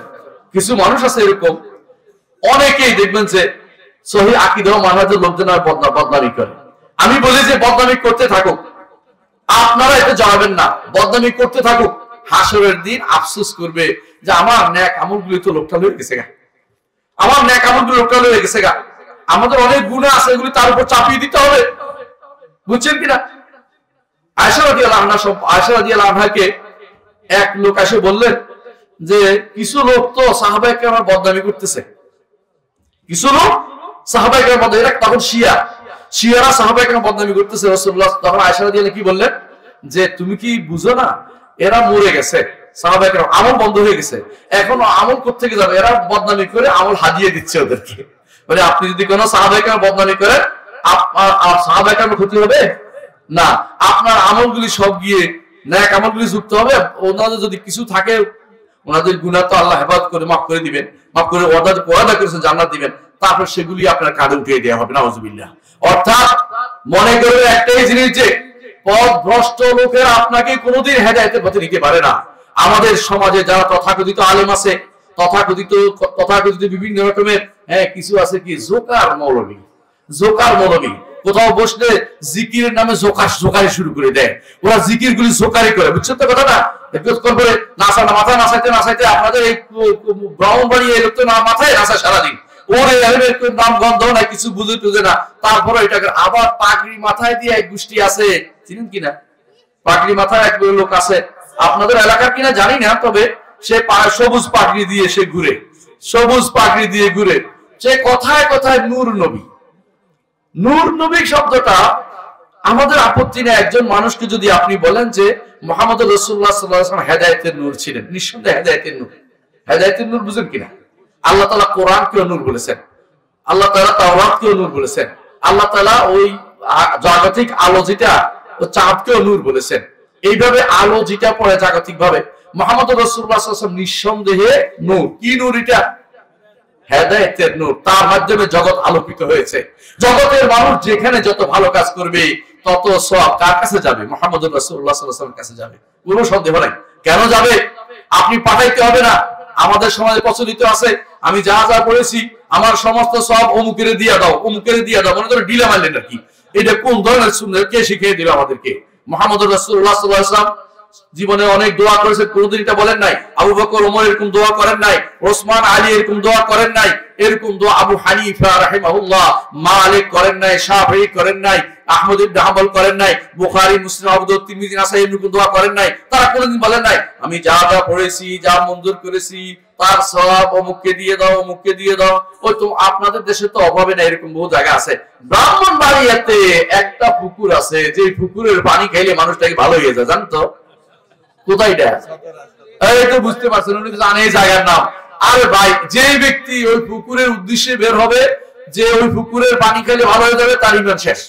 কিছু মানুষ আছে এরকম, অনেকেই দেখবেন যে সহিহ আকীদা ও মানহাজের লোকজন আর বদনামি করে। আমি বলি যে বদনামি করতে থাকুক, আপনারা এতে জড়াবেন না, বদনামি করতে থাকুক। হাসরের দিন আফসোস করবে যে আমার নেক আমলগুলি তো লোকটা লয়ে গেছে গা, আমার নেক আমলগুলো লোকটা লয়ে গেছে গা, আমাদের অনেক গুনাহ আছে, এগুলি তার উপর চাপিয়ে দিতে হবে। বুঝছেন কিনা? আয়েশা রাদিয়াল্লাহু আনহাকে এক লোক এসে বললেন যে কিছু লোক তো সাহাবায়ে কেরামের বদনামি করতেছে, কিছু লোক সাহাবায়ে কেরামের বদনামি, এরা তখন শিয়ারা সাহাবায়ে কেরাম বদনামি করতেছে। রাসূলুল্লাহ তখন আয়েশা রাদিয়াল্লাহু কি বললেন যে তুমি কি বুঝো না এরা মরে গেছে, সাহাবায়ে কেরাম আমল বন্ধ হয়ে গেছে, এখন আমল কোথা থেকে যাবে? এরা বদনামি করে আমল হাদিয়ে দিচ্ছে ওদেরকে। মানে আপনি যদি কোনো সাহাবায়ে কেরাম বদনামি করেন, আপনার সাহাবায়ে কেরামের ক্ষতি হবে না, আপনার আমলগুলি সব গিয়ে নেক আমলগুলি যুক্ত হবে। ওনাদের যদি কিছু থাকে, ওনাদের গুনাহ তো আল্লাহ হেফাজত করে মাফ করে দিবেন, মাফ করে ওয়াদা করেছেন জান্নাত দিবেন, তারপর সেগুলি আপনার কাঁধে উঠিয়ে দেওয়া হবে। নাউজুবিল্লাহ। অর্থাৎ মনে করবে একটাই জিনিস যে পথভ্রষ্ট লোকেরা আপনাকে কোনোদিন হেদায়েতের পথে নিতে পারে না। আমাদের সমাজে যারা তথাকথিত আলেম আছে, তথাকথিত বিভিন্ন রকমের কিছু আছে কি জোকার মৌলবী, কোথাও বসলে জিকিরের নামে জোকারি শুরু করে দেয়। ওরা জিকির গুলি জোকারি করে, বুঝছেন তো কথাটা? মাথায় নাচাইতে আপনাদের এই ব্রাহ্মণবাড়ি এই লোক তো মাথায় নাচা সারাদিন, ওর নাম গন্ধ নাই, কিছু বুঝে টুঝে না, তারপরে এটাকে আবার পাগড়ি মাথায় দিয়ে এক গোষ্ঠী আছে, চিনেন কিনা? পাগড়ি মাথায় এক লোক আছে, আপনাদের এলাকার কিনা জানি না, তবে সে সবুজ পাগড়ি দিয়ে সে ঘুরে, সে কথায় কথায় নূর নবী শব্দটা আমাদের আপত্তি নেই। একজন মানুষকে যদি আপনি বলেন যে মুহাম্মদ রাসূলুল্লাহ সাল্লাল্লাহু আলাইহি ওয়াসাল্লাম হেদায়েতের নূর ছিলেন, নিঃসন্দেহে হেদায়েতের নূর বুঝেন কিনা? আল্লাহ তাআলা কোরআনকেও নূর বলেছেন, আল্লাহ তাআলা তাওরাতকেও নূর বলেছেন, আল্লাহ তাআলা ওই জাগতিক আলো যেটা ও চাঁদকেও নূর বলেছেন। এইভাবে আলো যেটা পড়ে জাগতিক ভাবে, মুহাম্মদ রাসূলুল্লাহ সাল্লাল্লাহু আলাইহি ওয়াসাল্লাম নিঃসন্দেহে নূর। কি নূর এটা? হেদায়েতের নূর। তার মাধ্যমে জগৎ আলোকিত হয়েছে। জগতের মানুষ যেখানে যত ভালো কাজ করবে তত সওয়াব কার কাছে যাবে? মুহাম্মদ রাসূলুল্লাহ সাল্লাল্লাহু আলাইহি ওয়াসাল্লামের কাছে যাবে, কোনো সন্দেহ নাই। কেন যাবে? আপনি পাঠাইতে হবে না। আমাদের সমাজে প্রচলিত আছে, আমি যা যা করেছি আমার সমস্ত সওয়াব অমুকের দিয়ে দাও, মনে করে ডিলে মারলেন নাকি? এটা কোন ধরনের সুন্নাত কে শিখিয়ে দিল আমাদেরকে? মুহাম্মদ রাসূলুল্লাহ সাল্লাল্লাহু আলাইহি ওয়াসাল্লাম জীবনে অনেক দোয়া করেছেন, কোনদিন এটা বলেন নাই। আবু বকর ওমর এরকম দোয়া করেন নাই, ওসমান আলী এরকম দোয়া করেন নাই, এরকম দোয়া আবু হানিফা রাহিমাহুল্লাহ, মালিক করেন নাই, শাফিঈ করেন নাই, আহমদ ইবনে হাম্বল করেন নাই, বুখারী, মুসলিম, আবু দাউদ, তিরমিজি, নাসাঈ এরকম দোয়া করেন নাই। তারা কোনদিন বলেন নাই আমি যা যা পড়েছি, যা মঞ্জুর করেছি তার সওয়াব অমুককে দিয়ে দাও। ওই তো আপনাদের দেশে তো অভাবে না, এরকম বহু জায়গা আছে। ব্রাহ্মণবাড়িয়াতে একটা পুকুর আছে, যে পুকুরের পানি খাইলে মানুষটাকে ভালো হয়ে যায়, জানেন তো? কোথায় এটা? এই তো বুঝতে পারছেন, উনি জানে এই জায়গার নাম। আরে ভাই, যে ব্যক্তি ওই পুকুরের উদ্দেশ্যে বের হবে যে ওই পুকুরের পানি খেলে ভালো হয়ে যাবে, তার ঈমান শেষ।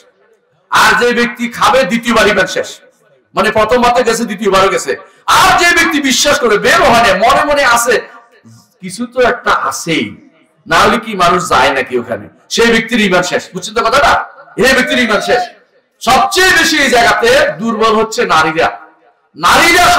আর যে ব্যক্তি খাবে দ্বিতীয়বার ঈমান শেষ, মানে প্রথমবার গেছে দ্বিতীয়বারও গেছে। আর যে ব্যক্তি বিশ্বাস করে বের হয় না, মনে মনে আছে কিছু তো একটা আছেই, না হলে কি মানুষ যায় নাকি ওখানে, সেই ব্যক্তির ঈমান শেষ। বুঝছেন তো কথাটা? এই ব্যক্তির ঈমান শেষ। সবচেয়ে বেশি এই জায়গাতে দুর্বল হচ্ছে নারীরা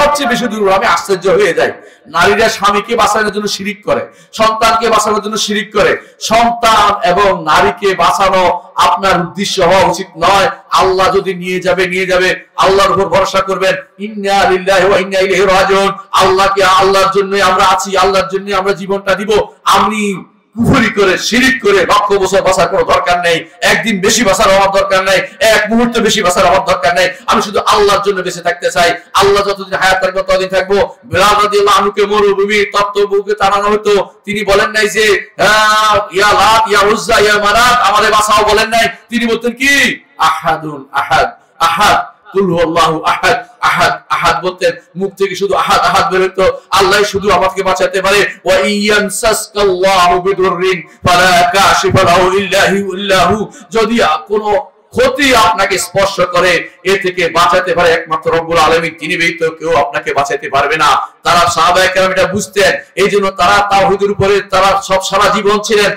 সবচেয়ে বেশি দুর্বল। আমি আশ্চর্য হয়ে যাই, নারীরা স্বামীকে বাঁচানোর জন্য শিরিক করে, সন্তানকে বাঁচানোর জন্য শিরিক করে। সন্তান এবং নারীকে বাঁচানো আপনার উদ্দেশ্য হওয়া উচিত নয়, আল্লাহ যদি নিয়ে যাবে, আল্লাহর উপর ভরসা করবেন। ইন্না লিল্লাহি ওয়া ইন্না ইলাইহি রাজিউন। আল্লাহকে, আল্লাহর জন্য আমরা আছি, আল্লাহর জন্য আমরা জীবনটা দিব। আমি কুফরি করে, শিরিক করে লক্ষ বছর বাঁচার কোনো দরকার নেই, একদিন বেশি বাঁচার আমার দরকার নেই, এক মুহূর্ত বেশি বাঁচার আমার দরকার নেই। আমি শুধু আল্লাহর জন্য বেঁচে থাকতে চাই। আল্লাহ যতদিন হায়াত থাকবে ততদিন থাকবো। বিলাল রাদিয়াল্লাহু আনহুকে মরুভূমির তপ্ত বুকে টানানো হতো, তিনি বলেন নাই যে ইয়া লাত ইয়া উজ্জা ইয়া মানাত আমারে বাঁচাও, বলেন নাই। তিনি বলতেন কি আহাদুন আহাদ আহাদ কুল হুয়াল্লাহু আহাদ আহাদ আহাদ বলতেন। মুখ থেকে শুধু আহাদ আহাদ বের হতো। আল্লাহ শুধু আমাকে বাঁচাতে পারে। ওয়া ইয়ানসাসকাল্লাহু বিদুররিন ফালা কাশিফা লাহু ইল্লা হু। যদি কোনো ক্ষতি আপনাকে স্পর্শ করে, এ থেকে বাঁচাতে পারে একমাত্র রব্বুল আলামিন, তিনি ব্যতীত কেউ আপনাকে বাঁচাতে পারবে না। তারা সাহাবায়ে কেরাম এটা বুঝতেন, এই জন্য তারা তাওহীদের উপরে তারা সব সারা জীবন ছিলেন।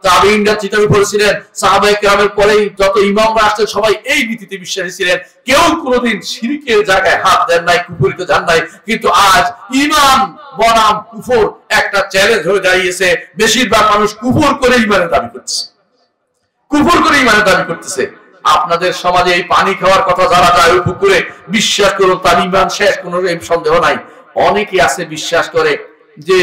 তাবেঈনরা যেটার উপরে ছিলেন, সাহাবায়ে কেরামের পরেই যত ইমামরা আসছেন সবাই এই নীতিতে বিশ্বাসী ছিলেন। কেউ কোনোদিন শিরকের জায়গায় হাত দেন নাই, কুফরিতে যান নাই। কিন্তু আজ ঈমান বনাম কুফর একটা চ্যালেঞ্জ হয়ে দাঁড়িয়েছে। বেশিরভাগ মানুষ কুফর করে ঈমানের দাবি করছে, কুফর করে ঈমানের দাবি করতেছে। আপনাদের সমাজে এই পানি খাওয়ার কথা যারা যায় ওই পুকুরে, বিশ্বাস করুন তার ঈমান শেষ, কোনো সন্দেহ নাই। অনেকে আছে বিশ্বাস করে যে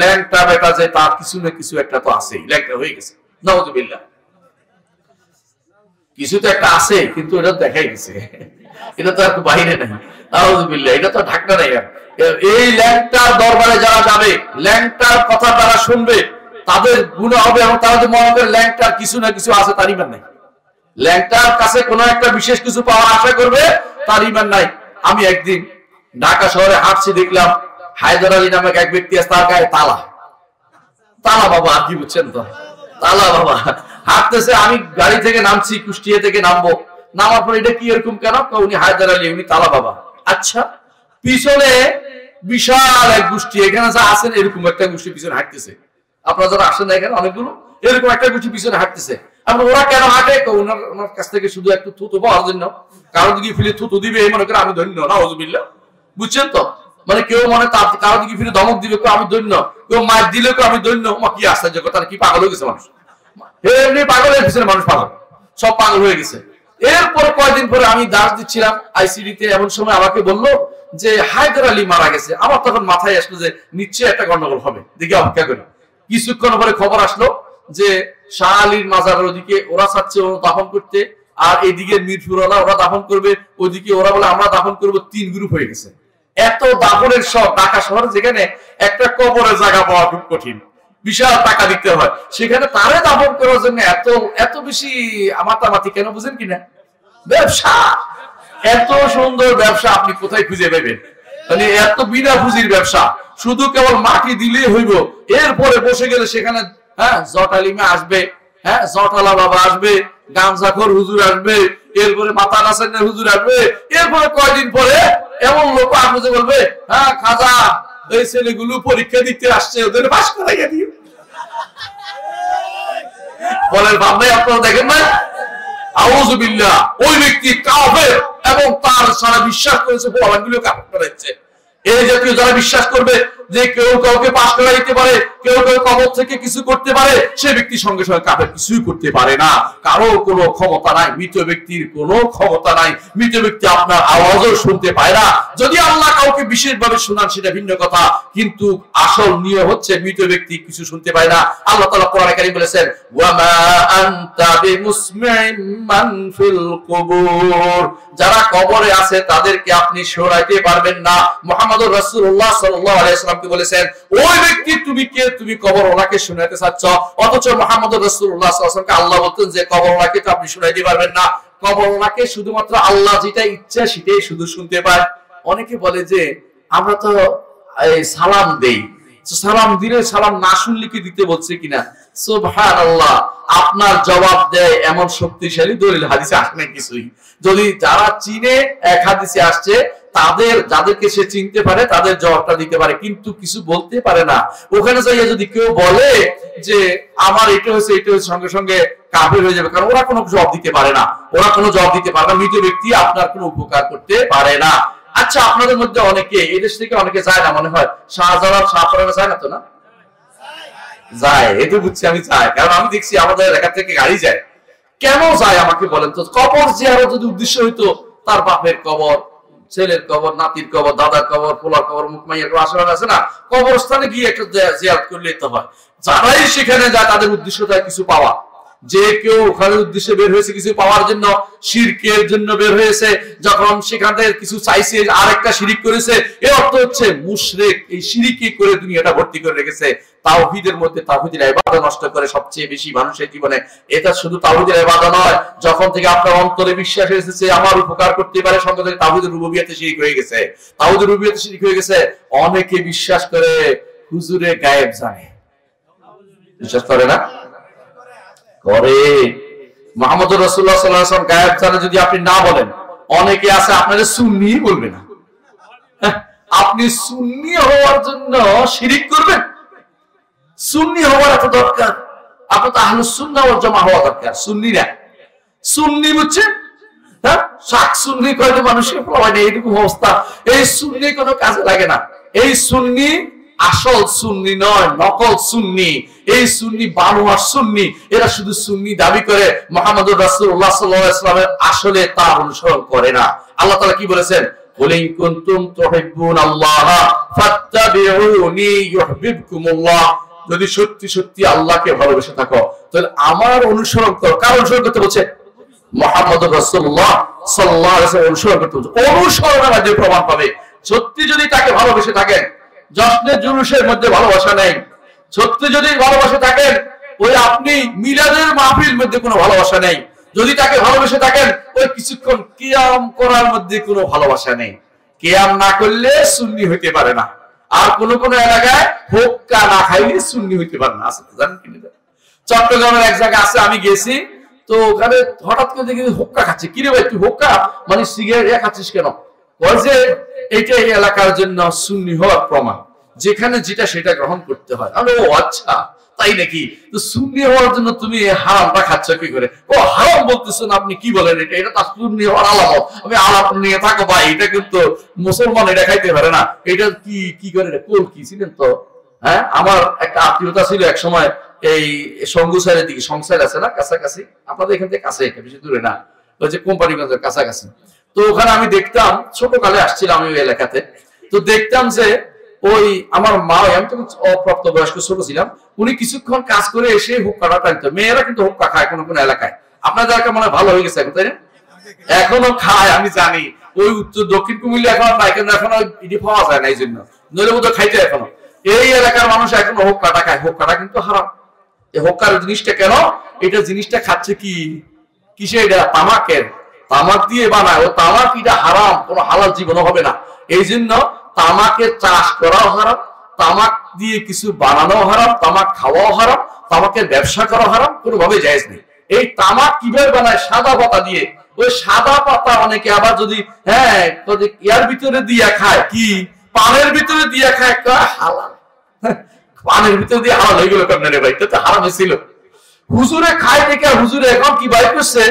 ল্যাংটা বেটা যে তার কিছু না কিছু একটা তো আছেই, ল্যাংটা হয়ে গেছে, নাউযুবিল্লাহ। কিছু তো একটা আছে, কিন্তু এটা দেখাই গেছে, এটা তো আর বাইরে নাই, নাউযুবিল্লাহ। এটা তো ঢাকনা নাই। এই ল্যাংটার দরবারে যারা যাবে, ল্যাংটার কথা তারা শুনবে, তাদের গুনাহ হবে। এবং তারা যদি মনে করে ল্যাংটার কিছু না কিছু আছে, তার ঈমান নাই। ল্যাংটার কাছে কোনো একটা বিশেষ কিছু পাওয়ার আশা করবে, তার ঈমান নাই। আমি একদিন ঢাকা শহরে হাঁটছি, দেখলাম হায়দার আলী নামে এক ব্যক্তি আছে, তার গায়ে তালা। তালা বাবা, আর কি বুঝছেন তো, তালা বাবা হাঁটতেছে। আমি গাড়ি থেকে নামছি, কুষ্টিয়া থেকে নামবো, নামার পর এটা কি এরকম কেন, উনি হায়দার আলী, উনি তালা বাবা। আচ্ছা, পিছনে বিশাল এক গোষ্ঠী, এখানে যা আছেন এরকম একটা গোষ্ঠী পিছনে হাঁটতেছে। আপনারা যারা আসেন না এখানে অনেকগুলো, এরকম একটা গোষ্ঠী পিছনে হাঁটতেছে। এখন ওরা কেন হাঁটে, ওনার কাছ থেকে শুধু একটু থুতু পাওয়ার জন্য, কারো দিকে ফিরে থুতু দিবে এই মনে করে আমি ধন্য, নাউযুবিল্লাহ। বুঝছেন তো, মানে কেউ মনে কারো দিকে ফিরে ধমক দিলে কেউ আমি ধন্য, কেউ মার দিলে কেউ আমি ধন্য। কি আশ্চর্য কথা, কি পাগল হয়ে গেছে মানুষ, এমনি পাগলের পিছনে মানুষ পাগল, সব পাগল হয়ে গেছে। এরপর কয়েকদিন পরে আমি দাস দিচ্ছিলাম আইসিডিতে, এমন সময় আমাকে বললো যে হায়দার আলী মারা গেছে। আমার তখন মাথায় আসলো যে নিশ্চয়ই একটা গন্ডগোল হবে, দেখি অপেক্ষা করি। কিছুক্ষণ পরে খবর আসলো যে শাহ আলীর মাজারের ওদিকে ওরা চাচ্ছে দাফন করতে, আর এইদিকে মিরপুরওয়ালা ওরা দাফন করবে, ওইদিকে ওরা বলে আমরা দাফন করবো। 3 গ্রুপ হয়ে গেছে। এত দাফনের সব ঢাকা শহরে, যেখানে একটা কবরের জায়গা পাওয়া খুব কঠিন, বিশাল টাকা দিতে হয়, সেখানে তারে দাফন করার জন্য এত এত বেশি মাতামাতি কেন, বুঝেন কিনা? ব্যবসা, এত সুন্দর ব্যবসা আপনি কোথায় খুঁজে পাবেন? মানে এত বিনা পুঁজির ব্যবসা, শুধু কেবল মাটি দিলেই হইব। এরপরে বসে গেলে সেখানে জটালিমা আসবে, জটালা বাবা আসবে, গামজাখোর হুজুর আসবে, এরপরে মাথা নাসেনের হুজুর আসবে। এরপরে কয়দিন পরে এমন লোক আসবে যে বলবে খাজা এই ছেলেগুলো পরীক্ষা দিতে আসছে, ওদের পাস করাইয়া দিও। বলেন ভাবনাই আপনারা দেখেন না? আউযুবিল্লাহ। ওই ব্যক্তি কাফের এবং তার সারা বিশ্বাস করেছে বলাগুলো কাফের করাচ্ছে। এই জাতীয় যারা বিশ্বাস করবে যে কেউ কাউকে পাশ করা দিতে পারে, কেউ কেউ কবর থেকে কিছু করতে পারে, সে ব্যক্তি সঙ্গে সঙ্গে কাফের, কিছুই করতে পারে না। কারো কোনো ক্ষমতা নাই, মৃত ব্যক্তির কোনো ক্ষমতা নাই। মৃত ব্যক্তি আপনার আওয়াজও শুনতে পায় না। যদি আল্লাহ কাউকে বিশেষভাবে শোনান সেটা ভিন্ন কথা, কিন্তু আসল নিয়ম হচ্ছে মৃত ব্যক্তি কিছু শুনতে পায় না। আল্লাহ তাআলা কোরআনে কারীম বলেছেন, ওয়া মা আনতা বিমুসমি'in মান ফিল কুবুর। যারা কবরে আছে তাদেরকে আপনি শোনাইতে পারবেন না। মুহাম্মদুর রাসূলুল্লাহ সাল্লাল্লাহু আলাইহি ওয়াসাল্লামকে বলেছেন, ওই ব্যক্তি তুমি কে, তুমি কবর ওনাকে শোনাতে চাচ্ছ? অথচ মুহাম্মদুর রাসূলুল্লাহ সাল্লাল্লাহু আলাইহি ওয়াসাল্লামকে আল্লাহ বলতেন যে কবর ওনাকে তো আপনি শোনাইতে পারবেন না। কবর ওনাকে শুধুমাত্র আল্লাহ যেটা ইচ্ছা সেটাই শুধু শুনতে পায়। অনেকে বলে যে আমরা তো সালাম দেই, সালাম দিলে সালাম না শুনলে কি দিতে বলছে কিনা? সুবহানাল্লাহ। আপনার জবাব দেয় এমন শক্তিশালী দলিল হাদিসে আসে না কিছুই। যদি যারা চিনে, এক হাদিসে আসছে তাদের, যাদেরকে সে চিনতে পারে তাদের জবাবটা দিতে পারে, কিন্তু কিছু বলতে পারে না। ওখানে যাইয়া যদি কেউ বলে যে আমার এটা হচ্ছে এটা হচ্ছে, সঙ্গে সঙ্গে কাফের হয়ে যাবে, কারণ ওরা কোনো জবাব দিতে পারে না। ওরা কোনো জবাব দিতে পারে না। মৃত ব্যক্তি আপনার কোনো উপকার করতে পারে না। আচ্ছা, আপনাদের মধ্যে অনেকে এই দেশ থেকে অনেকে যায় না মনে হয়, শাহজালাল শাহপুরানা যায় না তো? না যায়, এই তো বুঝছি আমি যাই, কারণ আমি দেখছি আমাদের এলাকা থেকে গাড়ি যায়। কেন যায় আমাকে বলেন তো? কবর জিয়ারত যদি উদ্দেশ্য হইতো তার বাপের কবর, ছেলের কবর, নাতির কবর, দাদার কবর, পোলার কবর, মুখমাইয়ের কবর আশেপাশে আছে না, কবরস্থানে গিয়ে একটা জিয়ারত করলেই তো হয়। যারাই সেখানে যায় তাদের উদ্দেশ্য যায় কিছু পাওয়া। যে কেউ ওখানে উদ্দেশ্যে বের হয়েছে কিছু পাওয়ার জন্য, শিরকের জন্য বের হয়েছে, যখন সেখান থেকে কিছু চাইছে আর একটা শিরিক করেছে, এর অর্থ হচ্ছে মুশরিক। এই শিরিকি করে দুনিয়াটা ভর্তি করে রেখেছে। তাওহীদের মধ্যে তাওহীদের ইবাদত নষ্ট করে সবচেয়ে বেশি মানুষের জীবনে। এটা শুধু তাওহীদের ইবাদত নয়, যখন থেকে আপনার অন্তরে বিশ্বাস এসেছে আমার উপকার করতে পারে, সঙ্গে সঙ্গে তাওহীদের রুবুবিয়তে শিরিক হয়ে গেছে। তাওহীদের রুবুবিয়তে শিরিক হয়ে গেছে। অনেকে বিশ্বাস করে হুজুরে গায়েব জানে। বিশ্বাস করে না? করে। মুহাম্মদ রাসূলুল্লাহ সাল্লাল্লাহু আলাইহি ওয়াসাল্লাম গায়েব জানে যদি আপনি না বলেন, অনেকে আছে আপনাদের সুন্নি বলবে না। আপনি সুন্নি হওয়ার জন্য শিরিক করবেন? সুন্নি হওয়ার এত দরকার? আপনি তো আহলুস সুন্নাহ ওয়াল জামাআহ হওয়া দরকার। সুন্নি না, সুন্নি বুঝছেন? হ্যাঁ, শাক সুন্নি কয়টা মানুষের প্রমাণ এইটুকু অবস্থা। এই সুন্নি কোনো কাজে লাগে না। এই সুন্নি আসল সুন্নি নয়, নকল সুন্নি। এই সুন্নি বানোয়ার সুন্নি। এরা শুধু সুন্নি দাবি করে, মুহাম্মদুর রাসূলুল্লাহ সাল্লাল্লাহু আলাইহি ওয়াসাল্লামের আসলে তার অনুসরণ করে না। আল্লাহ তাআলা কি বলেছেন? কুল ইন কুনতুম তুহিব্বুনাল্লাহ ফাত্তাবিউনি ইউহিব্বুকুমুল্লাহ। যদি সত্যি সত্যি আল্লাহকে ভালোবেসে থাকো তাহলে আমার অনুসরণ করো। কার অনুসরণ করতে বলছে? মুহাম্মদুর রাসূলুল্লাহ সাল্লাল্লাহু আলাইহি ওয়াসাল্লাম অনুসরণ করতে বলছে। অনুসরণের মাধ্যমে প্রমাণ পাবে। সত্যি যদি তাকে ভালোবেসে থাকেন, জশ্নের জুলুসের মধ্যে ভালোবাসা নেই। সত্যি যদি ভালোবাসে থাকেন, ওই আপনি মিলাদের মাহফিল মধ্যে কোনো ভালোবাসা নেই। যদি তাকে ভালোবেসে থাকেন, ওই কিছুক্ষণ কিয়াম করার মধ্যে কোনো ভালোবাসা নেই। কিয়াম না করলে সুন্নি হইতে পারে না। আর কোন কোন এলাকায় হোক্কা না খাইলে সুন্নি হইতে পারে না। আছে জানেন কি? চট্টগ্রামের এক জায়গায় আছে, আমি গেছি তো ওখানে হঠাৎ করে দেখি হোক্কা খাচ্ছে। কি রে ভাই তুই হোক্কা মানে সিগারেট খাচ্ছিস কেন? বলছে এইটা এই এলাকার জন্য সুন্নি হওয়ার প্রমাণ, যেখানে যেটা সেটা গ্রহণ করতে হয়। আমি ও আচ্ছা তাই নাকি? তো সুন্নি হওয়ার জন্য তুমি হারামটা খাচ্ছ কি করে? ও হারাম বলতেছেন আপনি, কি বলেন এটা? এটা তো সুন্নি হওয়ার আলামত। আমি আলাপ নিয়ে থাকো ভাই, এটা কিন্তু মুসলমান এটা খাইতে পারে না। এটা কি কি করে? কোল কি ছিলেন তো? হ্যাঁ, আমার একটা আত্মীয়তা ছিল এক সময় এই সঙ্গুসারের দিকে, সংসার আছে না কাছাকাছি, আপনাদের এখান থেকে কাছে, বেশি দূরে না, ওই যে কোম্পানিগঞ্জের কাছাকাছি। তো ওখানে আমি দেখতাম, ছোট কালে আসছিলাম আমি ওই এলাকাতে, তো দেখতাম যে ওই আমার মা, আমি তখন অপ্রাপ্ত বয়স্ক ছোট ছিলাম, উনি কিছুক্ষণ কাজ করে এসে হুক্কাটা টানতো। মেয়েরা কিন্তু হুক্কা খায় কোন কোন এলাকায়। আপনাদের এলাকা মনে হয় ভালো হয়ে গেছে এখন, তাই না? এখনো খায় আমি জানি। ওই উত্তর দক্ষিণ কুমিল্লা এখন নাই, কিন্তু এখন এটি পাওয়া যায় না, এই জন্য নইলে বোধহয় খাইতে এখনো। এই এলাকার মানুষ এখনো হুক্কাটা খায়। হুক্কাটা কিন্তু হারাম। এই হুক্কার জিনিসটা কেন? এটা জিনিসটা খাচ্ছে কি কিসে? এটা তামাকের, তামাক দিয়ে বানায়। ও তামাক এটা হারাম, কোনো হালাল জীবনও হবে না। এই জন্য তামাকের চাষ করাও হারাম, তামাক দিয়ে কিছু বানানো হারাম, তামাক খাওয়াও হারাম, তামাকের ব্যবসা করা হারাম, কোনোভাবে জায়েজ নেই। এই তামাক কিভাবে বানায়? সাদা পাতা দিয়ে। ওই সাদা পাতা অনেকে আবার যদি ইয়ার ভিতরে দিয়া খায়, কি পানের ভিতরে দিয়া খায়, হালাল। পানের ভিতরে দিয়ে হালাল হয়ে গেল কেমন রে ভাই? এটা তো হারাম ছিল। হুজুরে খায় দেখে হুজুরে এখন কি বাইর করছে,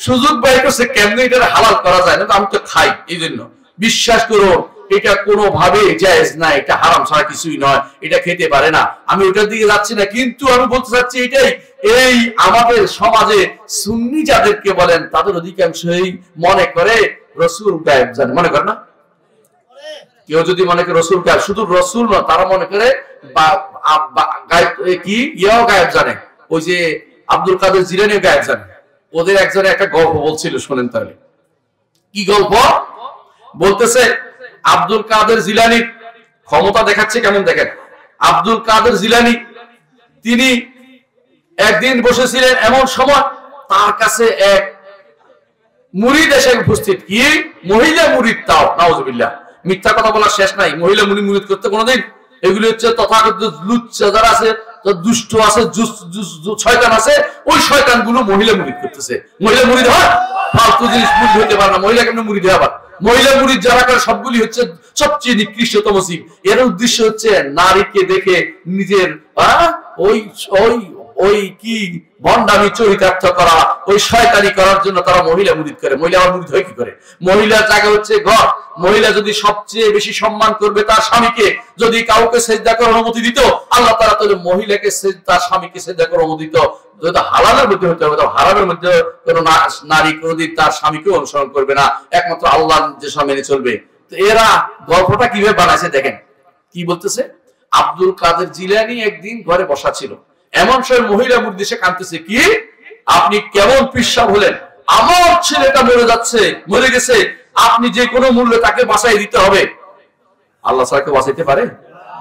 সুযোগ বাইর করছে কেমনে এটা হালাল করা যায় না। আমি তো খাই, এই জন্য বিশ্বাস করো এটা কোনোভাবে জায়েজ না, এটা হারাম ছাড়া কিছুই নয়, এটা খেতে পারে না। আমি ওটার দিকে যাচ্ছি না, কিন্তু আমি বলতে চাচ্ছি এটাই, এই আমাদের সমাজে সুন্নি যাদেরকে বলেন তাদের অধিকাংশই মনে করে রসুল গায়েব জানে। মনে করে না? কেউ যদি মনে করে রসুল গায়েব, শুধু রসুল না, তারা মনে করে কি ইয়াও গায়েব জানে। ওই যে আব্দুল কাদের জিলানী গায়েব জানে। ওদের একজনে একটা গল্প বলছিল, শোনেন তাহলে। কি গল্প বলতেছে? আব্দুল কাদের জিলানীর ক্ষমতা দেখাচ্ছে কেমন দেখেন। আব্দুল কাদের জিলানী তিনি একদিন বসেছিলেন, এমন সময় তার কাছে এক মুরিদ এসে উপস্থিত। কি মহিলা মুরিদ, তাও নাউজুবিল্লাহ, মিথ্যা কথা বলার শেষ নাই। মহিলা মুরিদ করতে কোনোদিন, এগুলি হচ্ছে তথাকথিত লুচ্চা যারা আছে, দুষ্ট আছে, শয়তান আছে, ওই শয়তান গুলো মহিলা মুরিদ করতেছে। মহিলা মুরিদ হয় ফালতু জিনিস, মুরিদ হইতে পারে না। মহিলা কেমন মুরিদ হয়? আবার মহিলা মুরিদ যারা করে সবগুলি হচ্ছে সবচেয়ে নিকৃষ্টতম জীব। এর উদ্দেশ্য হচ্ছে নারীকে দেখে নিজের ওই ওই ওই কি ভণ্ডামি চরিতার্থ করা, ওই শয়তানি করার জন্য তারা মহিলা মুরিদ করে। মহিলা আবার মুরিদ হয় কি করে? মহিলার জায়গা হচ্ছে ঘর। মহিলা যদি সবচেয়ে বেশি সম্মান করবে তার স্বামীকে, যদি কাউকে সেজদা করার অনুমতি দিত আল্লাহ তাআলা, তাহলে মহিলাকে তার স্বামীকে সেজদা করার অনুমতি দিত। যদি হালালের মধ্যে হতে হবে, হারামের মধ্যে কোনো নারী কোনোদিন তার স্বামীকে অনুসরণ করবে না, একমাত্র আল্লাহ যে মেনে চলবে। তো এরা গল্পটা কিভাবে বানাইছে দেখেন। কি বলতেছে? আব্দুল কাদের জিলানী একদিন ঘরে বসা ছিল, এমন সময় মহিলা মুরিদ এসে কাঁদতেছে, কি আপনি কেমন পিসাব হলেন? আমার ছেলেটা মরে যাচ্ছে, মরে গেছে, আপনি যে কোনো মূল্যে তাকে বাঁচাই দিতে হবে। আল্লাহ ছাড়া কেউ বাঁচাইতে পারে?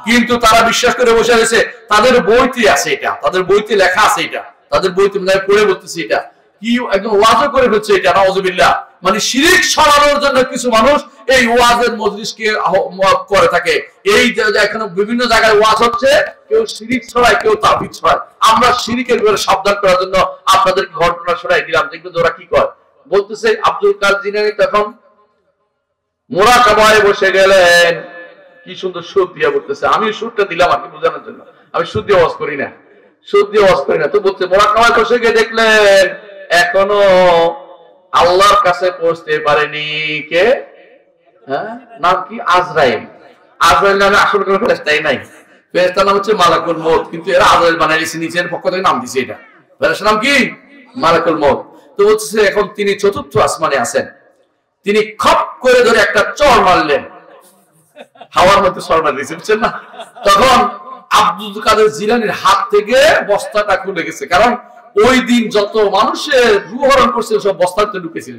কিন্তু তারা বিশ্বাস করে বসে গেছে। তাদের বইতে আছে এটা, তাদের বইতে লেখা আছে এটা, তাদের বইতে পড়ে বলতেছে এটা কি একদম ওয়াজও করে ফেলছে এটা, নাউযুবিল্লাহ। মানে শিরক ছড়ানোর জন্য কিছু মানুষ এই ওয়াজের মজলিসকে করে থাকে। এই এখানে বিভিন্ন জায়গায় ওয়াজ হচ্ছে, কেউ শিরক ছড়ায়, কেউ তাওহীদ ছড়ায়। আমরা শিরকের ব্যাপারে সাবধান করার জন্য আপনাদের ঘটনা শোনাই দিলাম, দেখবেন ওরা কি করে। বলতেছে আব্দুল কাদের জিলানী তখন মুরাকাবায় বসে গেলেন। কি সুন্দর সুর দিয়া বলতেছে, আমি সুরটা দিলাম আপনি বোঝানোর জন্য, আমি সুর দিয়ে ওয়াজ করি না, সুর দিয়ে ওয়াজ করি না। তো বলছে মুরাকাবায় বসে গিয়ে দেখলেন এখনো আল্লাহর কাছে পৌঁছতে পারেনি কে? নাম কি? আজরাইল। আজরাইল নামে আসল কোনো ফেরেশতাই নাই, ফেরেশতার নাম হচ্ছে মালাকুল মউত, কিন্তু এরা আজরাইল বানাই দিয়েছে, নিচের পক্ষ থেকে নাম দিয়েছে এটা। ফেরেশতার নাম কি? মালাকুল মউত। তো বলছে এখন তিনি চতুর্থ আসমানে আছেন, তিনি খপ করে ধরে একটা চড় মারলেন, হাওয়ার মধ্যে চড় মার দিয়েছে, বুঝছেন না? তখন আব্দুল কাদের জিলানীর হাত থেকে বস্তাটা খুলে গেছে, কারণ ওই দিন যত মানুষের রূহ হরণ করছে সব বস্তাতে ঢুকেছিল।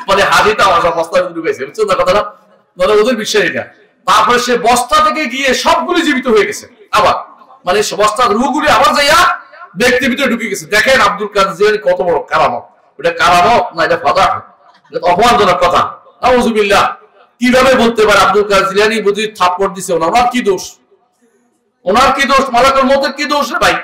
মানে হাদিটা আমার বস্তাতে ঢুকেছে, বুঝছেন না কথাটা? মানে ওদের বিষয় এটা। তারপরে সে বস্তা থেকে গিয়ে সবগুলি জীবিত হয়ে গেছে আবার, মানে বস্তার রূহগুলি আবার যাইয়া ব্যক্তির ভিতরে ঢুকে গেছে। দেখেন আব্দুল কাদের জিলানী কত বড় কারামত। এটা কারামত না, এটা ফাদাহ, এটা অপমানজনক কথা। নাউযুবিল্লাহ। কিভাবে বলতে পারে আব্দুল কাদের জিলানী বুঝি থাপ্পড় দিছে? ওনার কি দোষ? ওনার কি দোষ? মালাকুল মউতের কি দোষ রে ভাই?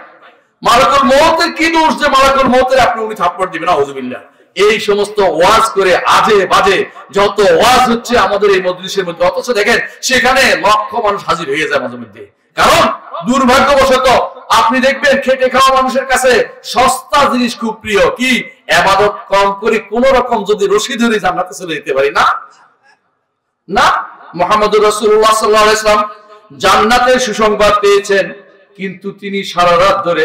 মালাকুল মউতের কি দোষ যে মালাকুল মউতের আপনি উনি থাপ্পড় দিবেন? নাউযুবিল্লাহ। এই সমস্ত ওয়াজ করে আজে বাজে যত ওয়াজ হচ্ছে আমাদের এই মজলিসের মধ্যে, অথচ দেখেন সেখানে লক্ষ মানুষ হাজির হয়ে যায় মাঝে মধ্যে। কারণ দুর্ভাগ্যবশত আপনি দেখবেন খেটে খাওয়া মানুষের কাছে সস্তা জিনিস খুব প্রিয়। কি? ইবাদত কম করে কোন রকম যদি রশি ধরে জান্নাতে চলে যেতে পারি না। না, মুহাম্মদুর রাসূলুল্লাহ সাল্লাল্লাহু আলাইহি ওয়াসাল্লাম জান্নাতের সুসংবাদ পেয়েছেন, কিন্তু তিনি সারা রাত ধরে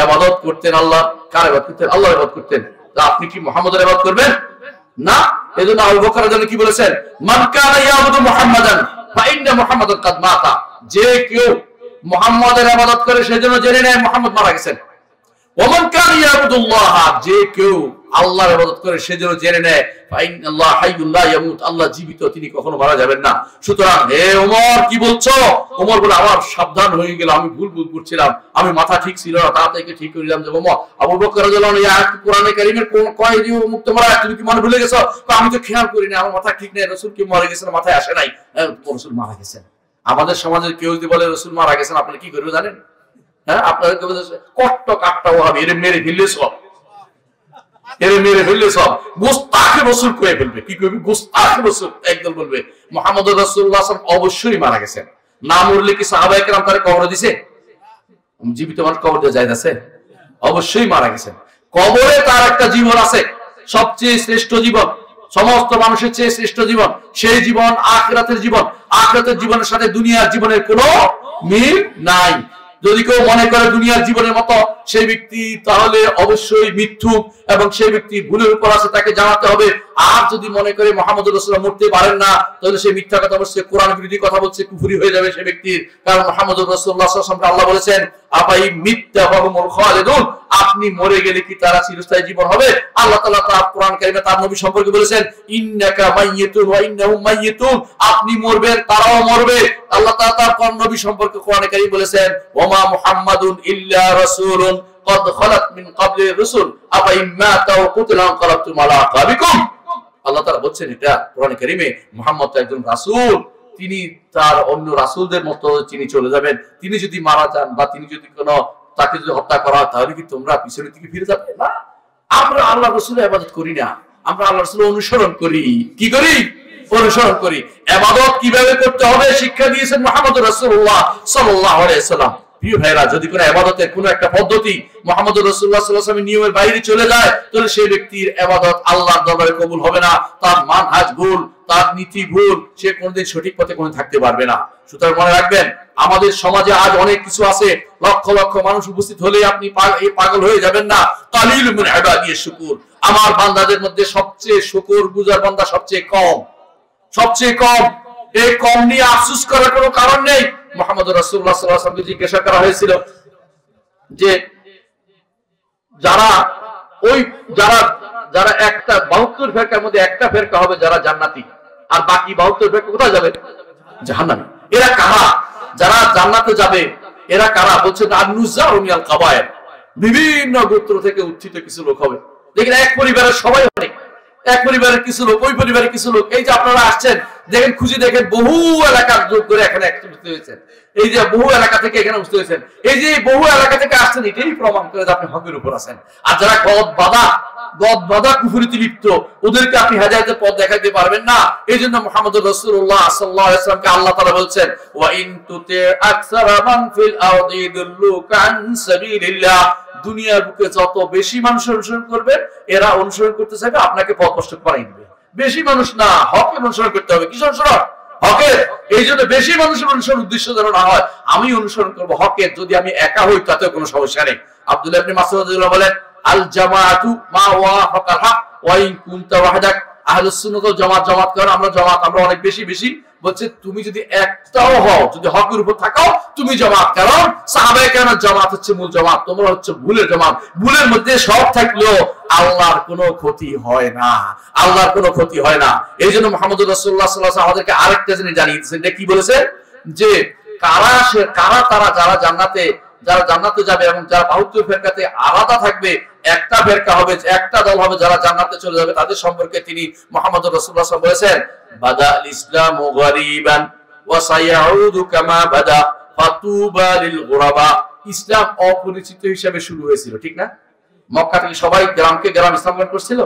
ইবাদত করতেন। আল্লাহ কার ইবাদত করতেন? আল্লাহর ইবাদত করতেন। তা আপনি কি মুহাম্মদের ইবাদত করবেন না? এজন্য আবু বকর রাদিয়াল্লাহু আনহু কি বলেছেন? মান কানা ইয়াবুদু মুহাম্মাদান ফা ইন্না মুহাম্মাদান কাদ মাতা। যে কেউ মুহাম্মদের ইবাদত করে সেজন্য জেনে নেয় মুহাম্মদ মারা গেছেন। ওয়া মান কানা ইয়াবুদুল্লাহ, যে কেউ আল্লাহর ইবাদত করে সেজন্য জেনে নেয় ফা ইন্নাল্লাহা হাইয়্যুন লা ইয়ামুত, আল্লাহ জীবিত, তিনি কখনো মারা যাবেন না। সুতরাং হে ওমর কি বলছো? ওমর বলে আমার সাবধান হয়ে গেল, আমি ভুল করছিলাম, আমি মাথা ঠিক ছিল না, তা থেকে ঠিক করিলাম যে ওমর। আবু বকর রাদিয়াল্লাহু আনহু এই আয়াত কোরআনে কারীমের কোন কয় দিয়ে মুক্ত মারা তুমি কি মনে ভুলে গেছো? আমি তো খেয়াল করিনি, আমার মাথা ঠিক নেই, রাসূল কি মারা গেছেন মাথায় আসে নাই। রাসূল মারা গেছেন। আমাদের সমাজের কেউ যদি বলে রাসূল মারা গেছেন, আপনারা কি করবেন জানেন? হ্যাঁ, আপনাদের কষ্ট কাটটা ওয়াহাবি এর মেরে ফেললে সব, এর মেরে ফেললে সব গোস্তাখে রাসূল কয়ে ফেলবে। কি করবে? গোস্তাখে রাসূল একদম বলবে মুহাম্মদুর রাসূলুল্লাহ সাল্লাল্লাহু আলাইহি ওয়াসাল্লাম অবশ্যই মারা গেছেন। না মরলে কি সাহাবায়ে কেরাম তারে কবর দিয়েছে? জীবিত মানুষ কবর দিয়ে যায় আছে? অবশ্যই মারা গেছেন। কবরে তার একটা জীবন আছে, সবচেয়ে শ্রেষ্ঠ জীবন, সমস্ত মানুষের চেয়ে শ্রেষ্ঠ জীবন। সেই জীবন আখিরাতের জীবন। আখিরাতের জীবনের সাথে দুনিয়ার জীবনের কোনো মিল নাই। যদি কেউ মনে করে দুনিয়ার জীবনের মতো সেই ব্যক্তি, তাহলে অবশ্যই মিথ্যুক এবং সেই ব্যক্তি ভুলের উপর আছে, তাকে জানাতে হবে। আর যদি মনে করে মুহাম্মদুর রাসূলুল্লাহ মরতে পারেন না, তাহলে সে মিথ্যা কথা বলছে, কোরআন বিরোধী কথা বলছে, কুফরি হয়ে যাবে সে ব্যক্তির। কারণ মুহাম্মদুর রাসূলুল্লাহ সাল্লাল্লাহু আলাইহি ওয়াসাল্লাম আল্লাহ বলেছেন আফাই মিথ্যা ফাহুমুল খালিদুন, আপনি মরে গেলে কি তারা চিরস্থায়ী জীবন হবে? আল্লাহ তাআলা তার কোরআন কারীমে তার নবী সম্পর্কে বলেছেন ইন্নাকা মাইয়িতুন ওয়া ইন্নাহুম মাইয়িতুন, আপনি মরবেন তারাও মরবে। আল্লাহ তাআলা তার নবী সম্পর্কে কোরআনে কারীম বলেছেন ওমা মুহাম্মাদুন ইল্লা রাসূলুন قد خلت من قبل الرسل أفإن مات أو قتل انقلبتم على أعقابكم। আল্লাহ তাআলা বলেন এটা কোরআনে কারীমে, মুহাম্মদ একজন রাসূল, তিনি তার অন্য রাসূলদের মতো তিনি চলে যাবেন। তিনি যদি মারা যান বা তিনি যদি কোনো তাকে যদি হত্যা করা হয়, তাহলে কি তোমরা পিছনের দিকে ফিরে যাবে না? আমরা আল্লাহর রাসূলের ইবাদত করি না, আমরা আল্লাহর রাসূলের অনুসরণ করি। কি করি? অনুসরণ করি। ইবাদত কিভাবে করতে হবে শিক্ষা দিয়েছেন মুহাম্মদুর রাসূলুল্লাহ সাল্লাল্লাহু আলাইহি ওয়াসাল্লাম। প্রিয় ভাইরা, যদি কোনো ইবাদতের কোনো একটা পদ্ধতি মুহাম্মদুর রাসূলুল্লাহ সাল্লাল্লাহু আলাইহি ওয়াসাল্লামের নিয়মের বাইরে চলে যায়, তাহলে সেই ব্যক্তির ইবাদত আল্লাহর দরবারে কবুল হবে না। তার মানহাজ ভুল, তার নীতি ভুল, সে কোনোদিন সঠিক পথে কোনো থাকতে পারবে না। সুতরাং মনে রাখবেন, আমাদের সমাজে আজ অনেক কিছু আছে, লক্ষ লক্ষ মানুষ উপস্থিত হলে আপনি পাগল হয়ে যাবেন না। কালিলুম মিন ইবাদিয়াশ শুকুর, আমার বান্দাদের মধ্যে সবচেয়ে শুকরগুজার বান্দা সবচেয়ে কম, সবচেয়ে কম। এই কম নিয়ে আফসোস করার কোনো কারণ নেই। মুহাম্মদুর রাসূলুল্লাহ সাল্লাল্লাহু আলাইহি ওয়াসাল্লামকে জিজ্ঞাসা করা হয়েছিল যে যারা একটা 72 ফেরকার মধ্যে একটা ফেরকা হবে যারা জান্নাতি, আর বাকি 72 ফেরকা কোথায় যাবে? জাহান্নামে। এরা কারা? যারা জান্নাতে যাবে এরা কারা? বলছে আন-নুযাউ মিনাল কাবায়ের, বিভিন্ন গোত্র থেকে উত্থিত কিছু লোক হবে। দেখেন, এক পরিবারের সবাই অনেক, এক পরিবারের কিছু লোক, ওই পরিবারের কিছু লোক। এই যে আপনারা আসছেন, দেখেন খুঁজে দেখেন, বহু এলাকার যোগ করে এখানে একত্রিত হয়েছেন। এই যে বহু এলাকা থেকে এখানে বুঝতে হয়েছেন, এই যে বহু এলাকা থেকে আসছেন, এটাই প্রমাণ করে যে আপনি হকের উপর আছেন। আর যারা গদ বাঁধা কুফরিতে লিপ্ত, ওদেরকে আপনি হেদায়েতের পথ দেখাইতে পারবেন না। এই জন্য মুহাম্মদুর রাসূলুল্লাহ সাল্লাল্লাহু আলাইহি ওয়াসাল্লামকে আল্লাহ তাআলা বলছেন, ওয়া ইন তুতি আকসারা মান ফিল আরদি ইদুল্লুকা আন সাবিলিল্লাহ, দুনিয়ার বুকে যত বেশি মানুষ অনুসরণ করবে, এরা অনুসরণ করতে চাইবে আপনাকে পথভ্রষ্ট করাই দিবে। বেশি মানুষ না, হকের অনুসরণ করতে হবে। কি অনুসরণ? হকের। এই জন্য বেশি মানুষের অনুসরণ উদ্দেশ্য যেন না হয় আমি অনুসরণ করবো হকের। যদি আমি একা হই তাতে কোনো সমস্যা নেই। আব্দুল্লাহ ইবনে মাসউদ রাদিয়াল্লাহু বলেন, আল জামাআতু মা ওয়াফাকাল হক ওয়া ইন কুনতা ওয়াহদাক, আহলুস সুন্নাহ ওয়াল জামাত, জামাত কারণ আমরা জামাত, আমরা অনেক বেশি বেশি। বলছে তুমি যদি একটাও হও, যদি হকের উপর থাকো, তুমি জামাত। কারণ সাহাবায়ে কেরামের জামাত হচ্ছে মূল জামাত, তোমরা হচ্ছে ভুলের জামাত। ভুলের মধ্যে সব থাকলেও আল্লাহর কোনো ক্ষতি হয় না, আল্লাহর কোনো ক্ষতি হয় না। এই জন্য মুহাম্মদুর রাসূলুল্লাহ সাল্লাল্লাহু আলাইহি ওয়াসাল্লাম আমাদেরকে আরেকটা জিনিস জানিয়ে দিয়েছেন। এটা কি বলেছে? যে কারা তারা যারা জান্নাতে যাবে এবং যারা 72 ফেরকাতে আলাদা থাকবে, একটা ফেরকা হবে, একটা দল হবে যারা জান্নাতে চলে যাবে, তাদের সম্পর্কে তিনি মুহাম্মদুর রাসূলুল্লাহ সাল্লাল্লাহু আলাইহি ওয়াসাল্লাম বলেছেন, বাদাল ইসলামু গরীবান ওয়া সায়াউদু কামা বাদা ফাতুবা লিল গুরাবা। ইসলাম অপরিচিত হিসেবে শুরু হয়েছিল, ঠিক না? মক্কা থেকে সবাই গ্রাম ইসলাম গ্রহণ করছিল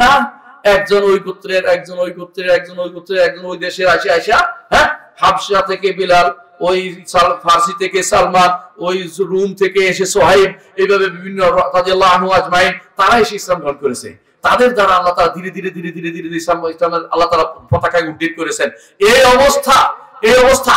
না। একজন ওই গোত্রের, একজন ওই গোত্রের, একজন ওই গোত্রের, একজন ওই দেশের আইসা, হ্যাঁ, হাবশা থেকে বিলাল, ওই ফার্সি থেকে সালমান, ওই রুম থেকে এসে সোহাইব, এইভাবে বিভিন্ন রাদিয়াল্লাহু আনহু আজমাইন, তারা এসে ইসলাম গ্রহণ করেছে। তাদের দ্বারা আল্লাহ তাআলা ধীরে ধীরে ইসলামের আল্লাহ তাআলা পতাকায় উড্ডীন করেছেন। এই অবস্থা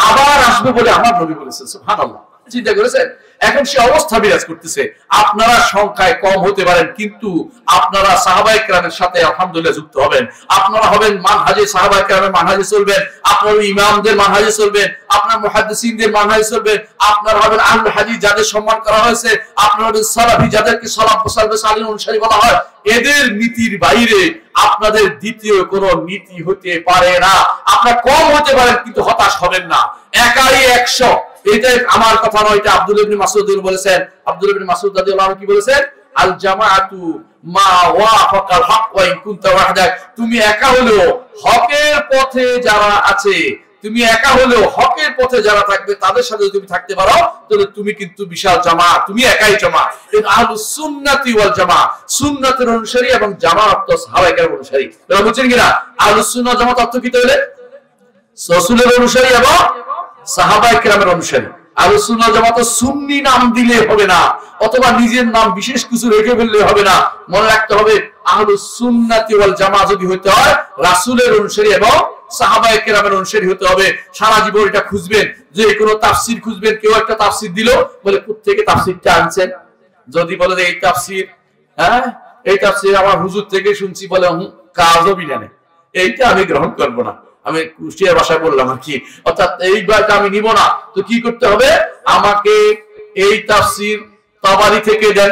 আবার আসবে বলে আমার নবী বলেছেন। সুবহানাল্লাহ, চিন্তা করেছেন? এখন সে অবস্থা বিরাজ করতেছে। আপনারা সংখ্যায় কম হতে পারেন, কিন্তু আপনারা সাহাবায়ে কেরামের সাথে আলহামদুলিল্লাহ যুক্ত হবেন। আপনারা হবেন মানহাজে সাহাবায়ে কেরামের মানহাজে চলবেন, আপনারা ইমামদের মানহাজে চলবেন, আপনারা মুহাদ্দিসিনদের মানহাজে চলবেন, আপনারা হবেন আহলুল হাদিস যাদের সম্মান করা হয়েছে, আপনারা হবেন সালাফি যাদেরকে সালাফে সালিহিন অনুসারী বলা হয়। এদের নীতির বাইরে আপনাদের দ্বিতীয় কোন নীতি হতে পারে না। আপনারা কম হতে পারেন কিন্তু হতাশ হবেন না। একাই 100, এটা আমার কথা নয়, এটা আব্দুল্লাহ ইবনে মাসউদ বলেছেন। আব্দুল্লাহ ইবনে মাসউদ রাদিয়াল্লাহু আনহু কি বলেছেন? আল জামাআতু মা ওয়াফাকাল হক ওয়া ইন কুনতা ওয়াহদাক, তুমি একা হলেও হকের পথে যারা আছে, তুমি একা হলেও হকের পথে যারা থাকবে তাদের সাথে তুমি থাকতে পারো, তাহলে তুমি কিন্তু বিশাল জামাত, তুমি একাই জামাত। এই আহলুস সুন্নাতি ওয়াল জামাত, সুন্নাতের অনুসারী এবং জামাত তো সাহাবায়ে কেরামের অনুসারী। আপনারা বুঝছেন কিনা? আহলুস সুন্নাহ জামাত অর্থ কি তাহলে? রাসূলের অনুসারী এবং সাহাবায়ে কেরামের অনুসারী। আহলুস সুন্নাহ জামাত সুন্নি নাম দিলে হবে না, অথবা নিজের নাম বিশেষ কিছু রেখে ফেললে হবে না। মনে রাখতে হবে আহলুস সুন্নাতি ওয়াল জামাত যদি হতে হয়, রাসূলের অনুসারী এবং সাহাবায়ে কেরামের অনুসারী হতে হবে। সারা জীবন এটা খুঁজবেন, যে কোনো তাফসীর খুঁজবেন, কেউ একটা তাফসীর দিল, বলে কোত্থেকে তাফসীরটা আনছেন? যদি বলে যে এই তাফসীর, হ্যাঁ এই তাফসীর আমার হুজুর থেকে শুনছি, বলে কাজও বিনানে, এইটা আমি গ্রহণ করব না। আমি কুষ্টিয়ার ভাষায় বললাম আর কি, অর্থাৎ এই বইটা আমি নিব না। তো কি করতে হবে? আমাকে এই তাফসীর তাবারি থেকে দেন,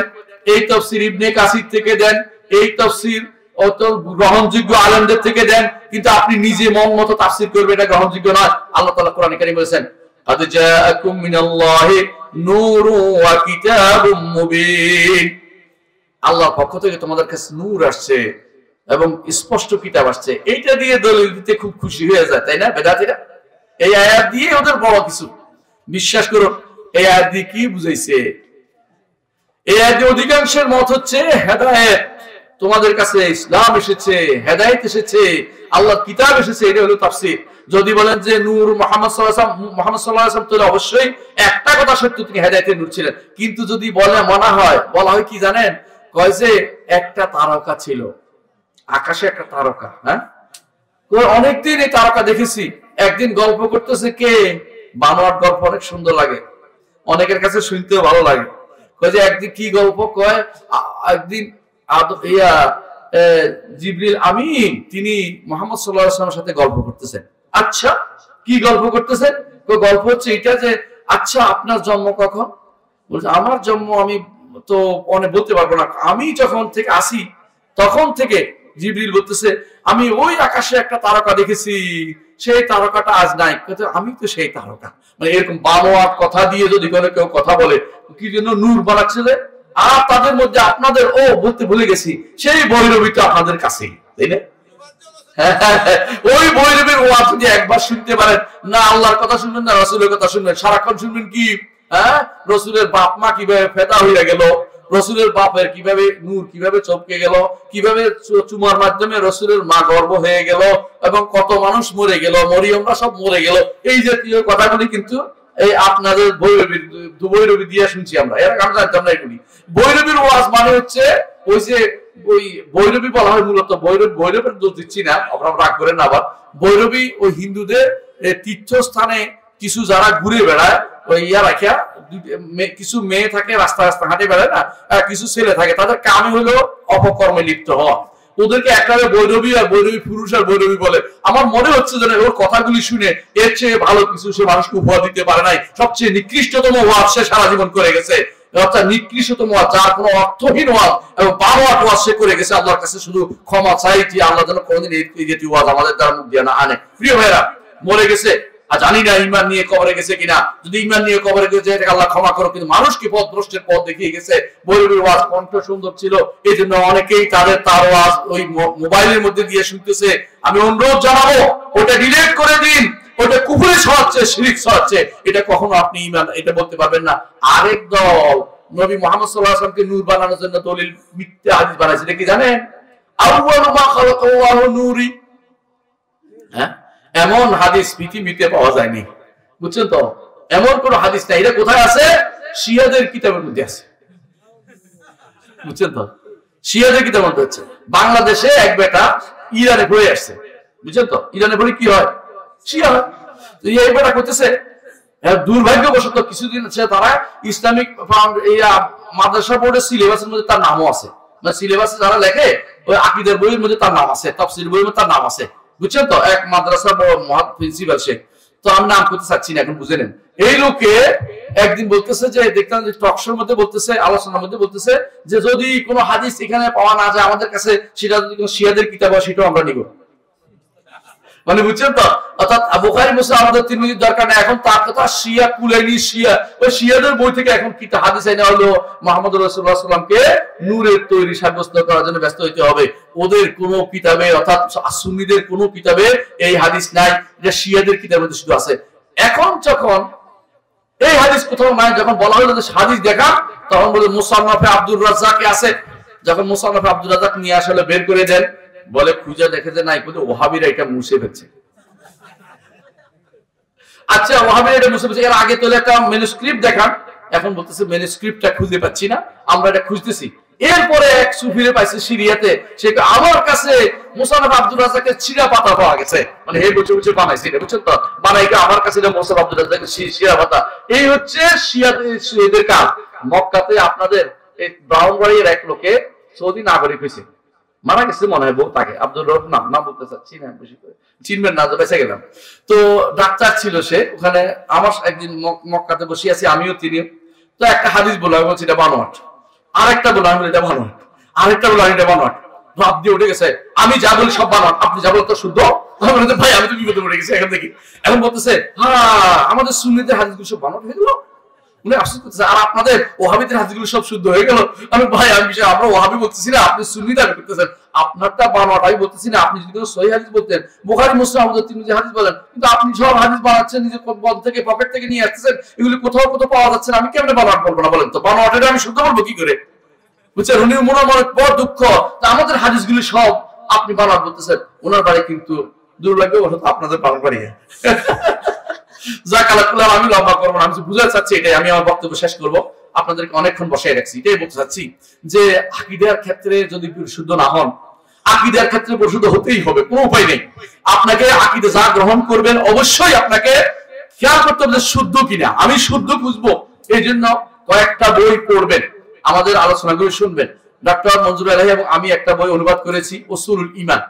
এই তাফসীর ইবনে কাসির থেকে দেন, এই তাফসীর অত গ্রহণযোগ্য আলেমদের থেকে দেন, কিন্তু আপনি নিজে মন মতো তাফসীর করবেন, এটা গ্রহণযোগ্য নয়। আল্লাহ তাআলা কোরআনে কারীমে বলেছেন, قد جاءكم من الله نور وكتاب مبين, আল্লাহর পক্ষ থেকে তোমাদের কাছে নূর আসছে এবং স্পষ্ট কিতাব আসছে। এইটা দিয়ে দলিল দিতে খুব খুশি হয়ে যায়, তাই না বেদাতীরা? এই আয়াত দিয়ে ওদের বড় কিছু, বিশ্বাস করো। এই আয়াত দিয়ে কি বুঝাইছে? এই আয়াতে অধিকাংশের মত হচ্ছে হেদায়েত, তোমাদের কাছে ইসলাম এসেছে, হেদায়েত এসেছে, আল্লাহর কিতাব এসেছে, এটা হলো তাফসীর। যদি বলেন যে নূর মুহাম্মদ সাল্লাল্লাহু আলাইহি ওয়াসাল্লাম, তাহলে অবশ্যই একটা কথা সত্য, তিনি হেদায়েতের নূর ছিলেন। কিন্তু যদি বলা হয় কি জানেন, কয় যে একটা তারকা ছিল আকাশে, একটা তারকা। হ্যাঁ, অনেকদিন এই তারকা দেখেছি। একদিন গল্প করতেছে কে, বানোয়াট গল্প অনেক সুন্দর লাগে, অনেকের কাছে শুনতেও ভালো লাগে। কয় যে একদিন কি গল্প, কয় একদিন জিবরিল আমিন তিনি মুহাম্মদ সাল্লাল্লাহু আলাইহি ওয়াসাল্লামের সাথে গল্প করতেছেন। আচ্ছা, কি গল্প করতেছেন? গল্প হচ্ছে এটা যে, আচ্ছা আপনার জন্ম কখন? বলছে আমার জন্ম আমি তো অনেক বলতে পারবো না, আমি যখন থেকে আসি তখন থেকে। জিবরিল বলতেছে আমি ওই আকাশে একটা তারকা দেখেছি, সেই তারকাটা আজ নাই, আমি তো সেই তারকা। মানে এরকম বানোয়াট কথা দিয়ে যদি কোনো কেউ কথা বলে, কি জন্য নূর বানাচ্ছে যে, আর তাদের মধ্যে আপনাদের বলতে ভুলে গেছি, সেই ভৈরবী তো আপনাদের কাছেই, তাই না? ওই ভৈরবীর ওয়াজ যদি একবার শুনতে পারেন না, আল্লাহর কথা শুনবেন না রাসূলের কথা শুনবেন, সারাক্ষণ শুনবেন কি রাসূলের বাপ মা কিভাবে ফেদা হয়ে গেল, রাসূলের বাপের কিভাবে নূর কিভাবে চমকে গেল, কিভাবে চুমার মাধ্যমে রাসূলের মা গর্ভ হয়ে গেল, এবং কত মানুষ মরে গেল, মরিয়মরা সব মরে গেল। এই জাতীয় কথাগুলি কিন্তু এই আপনাদের ভৈরবী দিয়ে শুনছি আমরা, এর আমি জানতাম না এগুলি। ভৈরবীর ওয়াজ মানে হচ্ছে ওই যে ওই ভৈরবী বলা হয় মূলত, ভৈরবের দোষ দিচ্ছি না, আপনারা রাগ করেন না আবার। ভৈরবী ওই হিন্দুদের তীর্থস্থানে কিছু যারা ঘুরে বেড়ায়, ওই রাখিয়া কিছু মেয়ে থাকে রাস্তা রাস্তা হাঁটে বেড়ায় না, কিছু ছেলে থাকে, তাদের কামে হলো অপকর্মে লিপ্ত হওয়া। ওদেরকে একবারে ভৈরবী আর ভৈরবী পুরুষ আর ভৈরবী বলে। আমার মনে হচ্ছে যে ওর কথাগুলি শুনে এর চেয়ে ভালো কিছু সে মানুষকে উপহার দিতে পারে নাই। সবচেয়ে নিকৃষ্টতম ওয়াজ সে সারা জীবন করে গেছে, অর্থাৎ নিকৃষ্টতম ওয়াজ, যার কোনো অর্থহীন ওয়াজ এবং বানোয়াট ওয়াজ সে করে গেছে। আল্লাহর কাছে শুধু ক্ষমা চাই যে আল্লাহ যেন কোনোদিন এই জাতীয় ওয়াজ আমাদের দ্বারা মুখ দিয়ে না আনে। প্রিয় ভাইরা, মরে গেছে, আর জানি না ইমান নিয়ে কবরে গেছে কিনা, যদি ইমান নিয়ে কবরে গেছে আল্লাহ ক্ষমা করো, কিন্তু মানুষকে পথভ্রষ্টের পথ দেখিয়ে গেছে। ভৈরবীর ওয়াজ কণ্ঠ সুন্দর ছিল, এই জন্য অনেকেই তার ওয়াজ ওই মোবাইলের মধ্যে দিয়ে শুনতেছে। আমি অনুরোধ জানাবো ওটা ডিলিট করে দিন, ওটা কুফরি ছড়াচ্ছে, শিরক ছড়াচ্ছে, এটা কখনো আপনি ইমান এটা বলতে পারবেন না। আরেক দল নবী মুহাম্মদ সাল্লাল্লাহু আলাইহি ওয়াসাল্লামকে নূর বানানোর জন্য দলিল মিথ্যা হাদিস বানাইছে, এটা কি জানেন? আউয়ালু মা খালাকাল্লাহু নূরি। হ্যাঁ, এমন হাদিস পৃথিবীতে পাওয়া যায়নি, বুঝছেন তো? এমন কোন হাদিস নাই। এটা কোথায় আছে? শিয়াদের কিতাবের মধ্যে আছে, বুঝছেন তো? শিয়াদের কিতাবের মধ্যে আছে। বাংলাদেশে এক বেটা ইরানে ঘুরে আসছে, বুঝছেন তো? ইরানে ঘুরে কি হয়? শিয়া হয়। এই বেটা করতেছে, দুর্ভাগ্যবশত কিছুদিন তারা ইসলামিক মাদ্রাসা বোর্ডের সিলেবাসের মধ্যে তার নামও আছে, মানে সিলেবাসে যারা লেখে ওই আকীদার বইয়ের মধ্যে তার নাম আছে, তাফসীর বইয়ের মধ্যে তার নাম আছে, বুঝছেন তো? এক মাদ্রাসার মহা প্রিন্সিপাল সে, তো আমি নাম করতে চাচ্ছি না, এখন বুঝে নেন। এই লোকে একদিন বলতেছে যে, দেখলাম যে টকশোর মধ্যে বলতেছে, আলোচনার মধ্যে বলতেছে যে যদি কোনো হাদিস এখানে পাওয়া না যায় আমাদের কাছে, সেটা যদি কোনো শিয়াদের কিতাব হয় সেটাও আমরা নিব। মানে বুঝছেন তো? অর্থাৎ বুখারী মুসলিম আমাদের তিরমিজির দরকার নেই, এখন তার কথা শিয়া কুলাইনি, শিয়া ওই শিয়াদের বই থেকে এখন কি হাদিস আইনা হলো মুহাম্মদ রাসূলুল্লাহ সাল্লাল্লাহু আলাইহি ওয়াসাল্লামকে নূরের তৈরি সাব্যস্ত করার জন্য ব্যস্ত হইতে হবে। ওদের কোনো কিতাবে, অর্থাৎ সুন্নিদের কোনো কিতাবে এই হাদিস নাই, এটা শিয়াদের কিতাবের মধ্যে শুধু আছে। এখন যখন এই হাদিস কোথাও নাই, যখন বলা হলো যে হাদিস দেখা, তখন বলে মুসান্নাফে আব্দুর রাজ্জাকে আছে। যখন মুসান্নাফে আব্দুর রাজ্জাক নিয়ে আসলে বের করে দেন, বলে খুঁজে দেখে যে নাই, কিন্তু ওহাবিরা এটা মুছে ফেলছে। আচ্ছা, ওহাবিরা এটা মুছে ফেলছে, এর আগে তো একটা ম্যানুস্ক্রিপ্ট দেখান, এখন বলতেছে ম্যানুস্ক্রিপ্টটা খুঁজে পাচ্ছি না, আমরা এটা খুঁজতেছি। এরপরে এক সুফিরে পাইছে সিরিয়াতে, সে আমার কাছে মুসান্নাফ আব্দুর রাজ্জাকের ছিঁড়া পাতা পাওয়া গেছে, মানে হে বসে বসে বানাইছে এটা, বুঝছেন তো? বানাইকে আমার কাছে এটা মুসান্নাফ আব্দুর রাজ্জাকের ছিঁড়া পাতা। এই হচ্ছে শিয়াদের কাজ। মক্কাতে আপনাদের এই ব্রাউনবাড়ির এক লোকে সৌদি নাগরিক হয়েছে, মারা গেছে মনে হয়, বউ তাকে আব্দুর রব নাম বলতে চাচ্ছি না, বেশি করে চিনবেন না, বেঁচে গেলাম। তো ডাক্তার ছিল সে ওখানে, আমার একদিন মক্কাতে বসে আছি আমিও তিনিও, তো একটা হাদিস বললাম, আমি বলছি এটা বানোয়াট, আরেকটা বললাম আমি এটা বানোয়াট, আরেকটা বললাম এটা বানোয়াট, ভাব দিয়ে উঠে গেছে, আমি যা বলি সব বানোয়াট, আপনি যা বলেন তো শুদ্ধ। ভাই আমি তো বিপদে পড়ে গেছি এখান থেকে। এখন বলতেছে হ্যাঁ আমাদের সুন্নিদের হাদিসগুলো সব বানোয়াট হয়ে গেল, আর আপনাদের ওহাবিদের হাদিসগুলো সব শুদ্ধ হয়ে গেল। আমি ভাই আমি বিষয়, আমরা ওহাবি বলতেছি না, আপনি সুন্নি দাবি করতেছেন, আপনারটা বানোয়াট আমি বলতেছি না। আপনি যদি কোনো সহিহ হাদিস বলতেন, বুখারী মুসলিম আমাদের তিরমিজি হাদিস বলেন, কিন্তু আপনি সব হাদিস বানাচ্ছেন নিজের বল থেকে, পকেট থেকে নিয়ে আসতেছেন, এগুলি কোথাও কোথাও পাওয়া যাচ্ছে না, আমি কেমনে বানোয়াট বলবো না বলেন তো? বানোয়াটের আমি শুদ্ধ বলবো কি করে? বুঝছেন, উনি মনে মনে বড় দুঃখ, আমাদের হাদিসগুলি সব আপনি বানান বলতেছেন, ওনার বাড়ি কিন্তু দূর লাগবে, আপনাদের পালন করি। আমি লম্বা করবো না, আমি বুঝাতে চাচ্ছি এটাই, আমি আমার বক্তব্য শেষ করবো, আপনাদেরকে অনেকক্ষণ বসাই রাখছি, এটাই বলতে চাচ্ছি যে আকীদার ক্ষেত্রে যদি পরিশুদ্ধ না হন, আকীদার ক্ষেত্রে পরিশুদ্ধ হতেই হবে, কোনো উপায় নেই। আপনাকে আকীদা যা গ্রহণ করবেন অবশ্যই আপনাকে খেয়াল করতে হবে শুদ্ধ কিনা, আমি শুদ্ধ বুঝবো, এই জন্য কয়েকটা বই পড়বেন, আমাদের আলোচনাগুলো শুনবেন। ডক্টর মঞ্জুর আলাহি এবং আমি একটা বই অনুবাদ করেছি, উসুলুল ঈমান।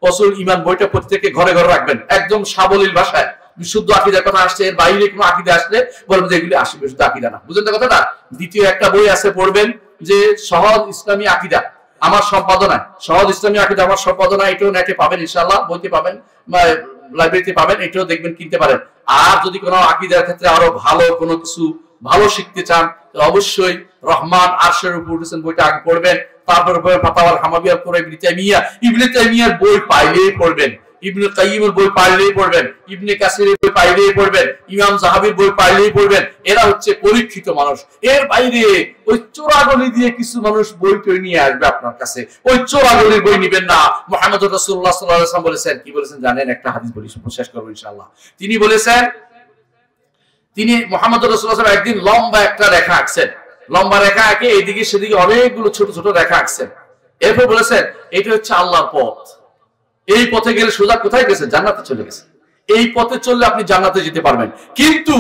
উসুলুল ঈমান বইটা প্রত্যেকে ঘরে ঘরে রাখবেন, একদম সাবলীল ভাষায় বিশুদ্ধ আকীদার কথা আসছে, এর বাইরে কোনো আকীদা আসলে বলবেন যে এগুলি আসলে বিশুদ্ধ আকীদা না, বুঝলেন কথাটা। দ্বিতীয় একটা বই আছে পড়বেন, যে সহজ ইসলামী আকীদা, আমার সম্পাদনায়, সহজ ইসলামী আকীদা আমার সম্পাদনায়, এটাও নেটে পাবেন ইনশাআল্লাহ, বইতে পাবেন, লাইব্রেরিতে পাবেন, এটাও দেখবেন, কিনতে পারেন। আর যদি কোনো আকীদার ক্ষেত্রে আরো ভালো কোনো কিছু ভালো শিখতে চান, অবশ্যই রহমান আরশের উপর উঠেছেন বইটা আগে পড়বেন, তারপর ফাতাওয়াল হামাবিয়া পড়ে ইবনে তাইমিয়ার বই পাইলেই পড়বেন, ইবনে কাইয়িমের বই পাইলেই পড়বেন, ইবনে কাসিরের বই পাইলেই পড়বেন, ইমাম যাহাবির বই পাইলেই পড়বেন। এরা হচ্ছে পরীক্ষিত মানুষ। এর বাইরে ওই চোরাগলি দিয়ে কিছু মানুষ বই টই নিয়ে আসবে আপনার কাছে, ওই চোরাগলির বই নিবেন না। মুহাম্মদ রাসূলুল্লাহ সাল্লাল্লাহু আলাইহি ওয়াসাল্লাম বলেছেন, কি বলেছেন জানেন? একটা হাদিস বলি, শেষ করব ইনশাআল্লাহ। তিনি বলেছেন, তিনি মুহাম্মদ রাসূলুল্লাহ সাল্লাল্লাহু আলাইহি ওয়াসাল্লাম একদিন লম্বা একটা রেখা আঁকছেন, লম্বা রেখা আঁকে এইদিকে সেদিকে অনেকগুলো ছোট ছোট রেখা আঁকছেন। এরপর বলেছেন এটা হচ্ছে আল্লাহর পথ, এই পথে গেলে সোজা কোথায় গেছে? জান্নাতে চলে গেছে। এই পথে চললে আপনি জান্নাতে যেতে পারবেন। কিন্তু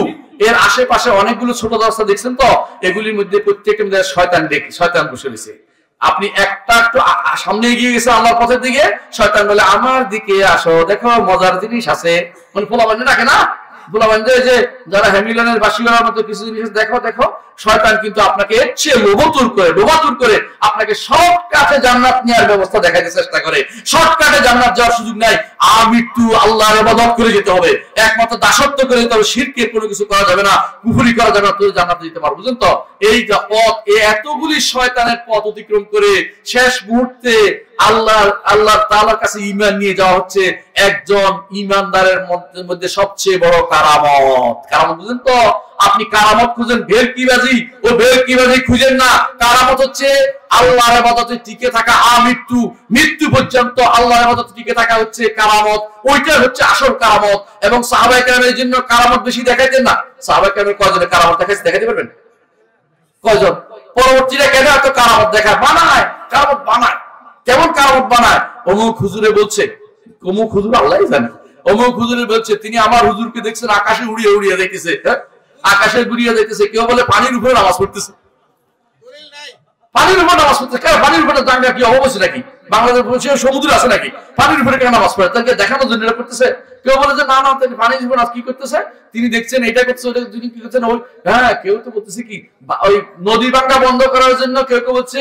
এর আশেপাশে অনেকগুলো ছোট রাস্তা দেখছেন তো, এগুলির মধ্যে প্রত্যেকটা শয়তান বসে রয়েছে। আপনি একটা একটু সামনে এগিয়ে গেছে আল্লাহর পথের দিকে, শয়তান বলে আমার দিকে আসো, দেখো মজার জিনিস আছে, মানে পোলাবান রাখে না, যে যারা হ্যামিলনের বাসিওয়ালার মতো কিছু জিনিস দেখো দেখো, শয়তান কিন্তু আপনাকে এর চেয়ে লোভাতুর করে আপনাকে শর্টকাটে জান্নাত নেওয়ার ব্যবস্থা দেখাতে চেষ্টা করে। শর্টকাটে জান্নাত যাওয়ার সুযোগ নাই, আমৃত্যু আল্লাহর ইবাদত করে যেতে হবে, একমাত্র দাসত্ব করে যেতে হবে, শিরকের কোনো কিছু করা যাবে না, কুফরি করা যাবে না, তো জান্নাতে যেতে পারবো। বুঝলেন তো? এই পথ, এই এতগুলি শয়তানের পথ অতিক্রম করে শেষ মুহূর্তে আল্লাহ তাআলার কাছে ঈমান নিয়ে যাওয়া হচ্ছে একজন ঈমানদারের মধ্যে সবচেয়ে বড় কারামত। বুঝলেন তো? আপনি কারামত খুঁজেন ভেলকিবাজি, ও ভেলকিবাজি খুঁজেন না। কারামত হচ্ছে আল্লাহর ইবাদতে টিকে থাকা, মৃত্যু পর্যন্ত আল্লাহর ইবাদতে টিকে থাকা হচ্ছে কারামত, ওইটা হচ্ছে আসল কারামত। এবং সাহাবায়ে কেরামের জন্য কারামত বেশি দেখাইতেন না। সাহাবায়ে কেরামের কয়জনের কারামত দেখাইতে পারবেন? কয়জন? পরবর্তীরা কেন এত কারামত দেখায়? কারামত বানায়। কেমন কারামত বানায়? অমুক হুজুরে বলছে, অমুক হুজুর আল্লাহই জানে, অমুক হুজুরে বলছে তিনি আমার হুজুরকে দেখছেন আকাশে উড়িয়ে দেখতেছে, আকাশে ঘুরিয়ে যাইতেছে। কেউ বলে পানির উপরে নামাজ পড়তেছে, পানির উপরে নামাজ পড়তেছে। কেন পানির উপরে জায়গা কি অবশ্যই নাকি? বাংলাদেশ সমুদ্র আছে নাকি? পানির উপরে কেন নামাজ পড়ে? তাকে দেখানোর জন্য করতেছে। কেউ বলে যে না পানির উপরে কি করতেছে, তিনি দেখছেন এটা করছে, ওটা তিনি কি করছেন। ওই কেউ তো বলতেছে কি ওই নদী ভাঙ্গা বন্ধ করার জন্য কেউ কেউ বলছে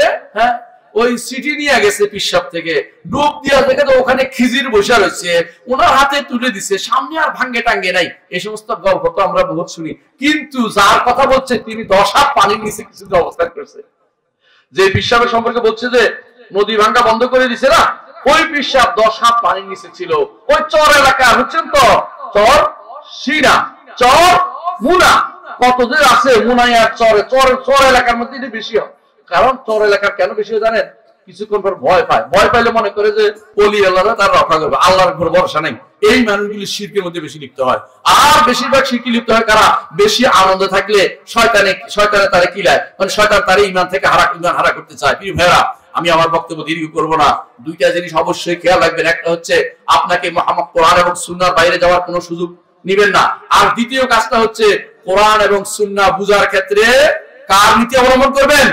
ওই সিটি নিয়ে গেছে পিশাব থেকে, ডুব দিয়া দেখে তো ওখানে খিজির বসে রয়েছে, ওনার হাতে তুলে দিছে, সামনে আর ভাঙ্গে টাঙ্গে নাই। এই সমস্ত গল্প তো আমরা বহুত শুনি, কিন্তু যার কথা বলছে তিনি 10 হাত পানির নিচে কিছু অবস্থান করছে। যে পিশাবের সম্পর্কে বলছে যে নদী ভাঙ্গা বন্ধ করে দিছে না, ওই পিশাব 10 হাত পানির নিচে ছিল। ওই চর এলাকা হচ্ছেন তো, চর সিনা, চর মুনা, কত যে আছে মুনাইয়ার চর এলাকার মধ্যে বেশি হয়। কারণ চর এলাকার কেন বেশি জানেন? কিছুক্ষণ পর ভয় পাইলে মনে করে যে ওলি আল্লাহ তার রক্ষা করবে, আল্লাহর উপর ভরসা নেই। এই মানুষগুলি শিরকের মধ্যে বেশি লিপ্ত হয়। আর বেশিরভাগ শিরকে লিপ্ত হয় কারা? বেশি আনন্দ থাকলে শয়তানে তারে কিলায়, মানে শয়তান তারে ঈমান থেকে ঈমান হারা করতে চায়। প্রিয় ভাইরা, আমি আমার বক্তব্য দীর্ঘ করব না। দুইটা জিনিস অবশ্যই খেয়াল রাখবেন। একটা হচ্ছে আপনাকে মুহাম্মদ কোরআন এবং সুন্নাহর বাইরে যাওয়ার কোনো সুযোগ নেবেন না। আর দ্বিতীয় কাজটা হচ্ছে কোরআন এবং সুন্নাহ বুঝার ক্ষেত্রে কার নীতি অবলম্বন করবেন?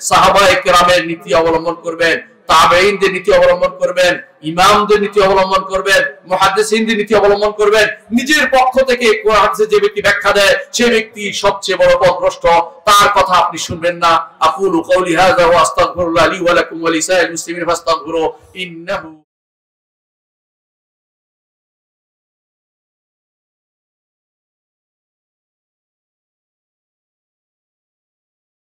সাহাবায়ে কেরামের নীতি অবলম্বন করবেন, তাবেঈনদের নীতি অবলম্বন করবেন, ইমামদের নীতি অবলম্বন করবেন, মুহাদ্দিসিনদের নীতি অবলম্বন করবেন। নিজের পক্ষ থেকে কোরআন যে ব্যক্তি ব্যাখ্যা দেয় সে ব্যক্তি সবচেয়ে বড় পথভ্রষ্ট, তার কথা আপনি শুনবেন না। আকুলু কওলি হাযা ওয়া আস্তাগফিরুল্লাহ লি ওয়া লাকুম ওয়া লিসাইরিল মুসলিমিন ফাস্তাগফিরু ইন্নাহু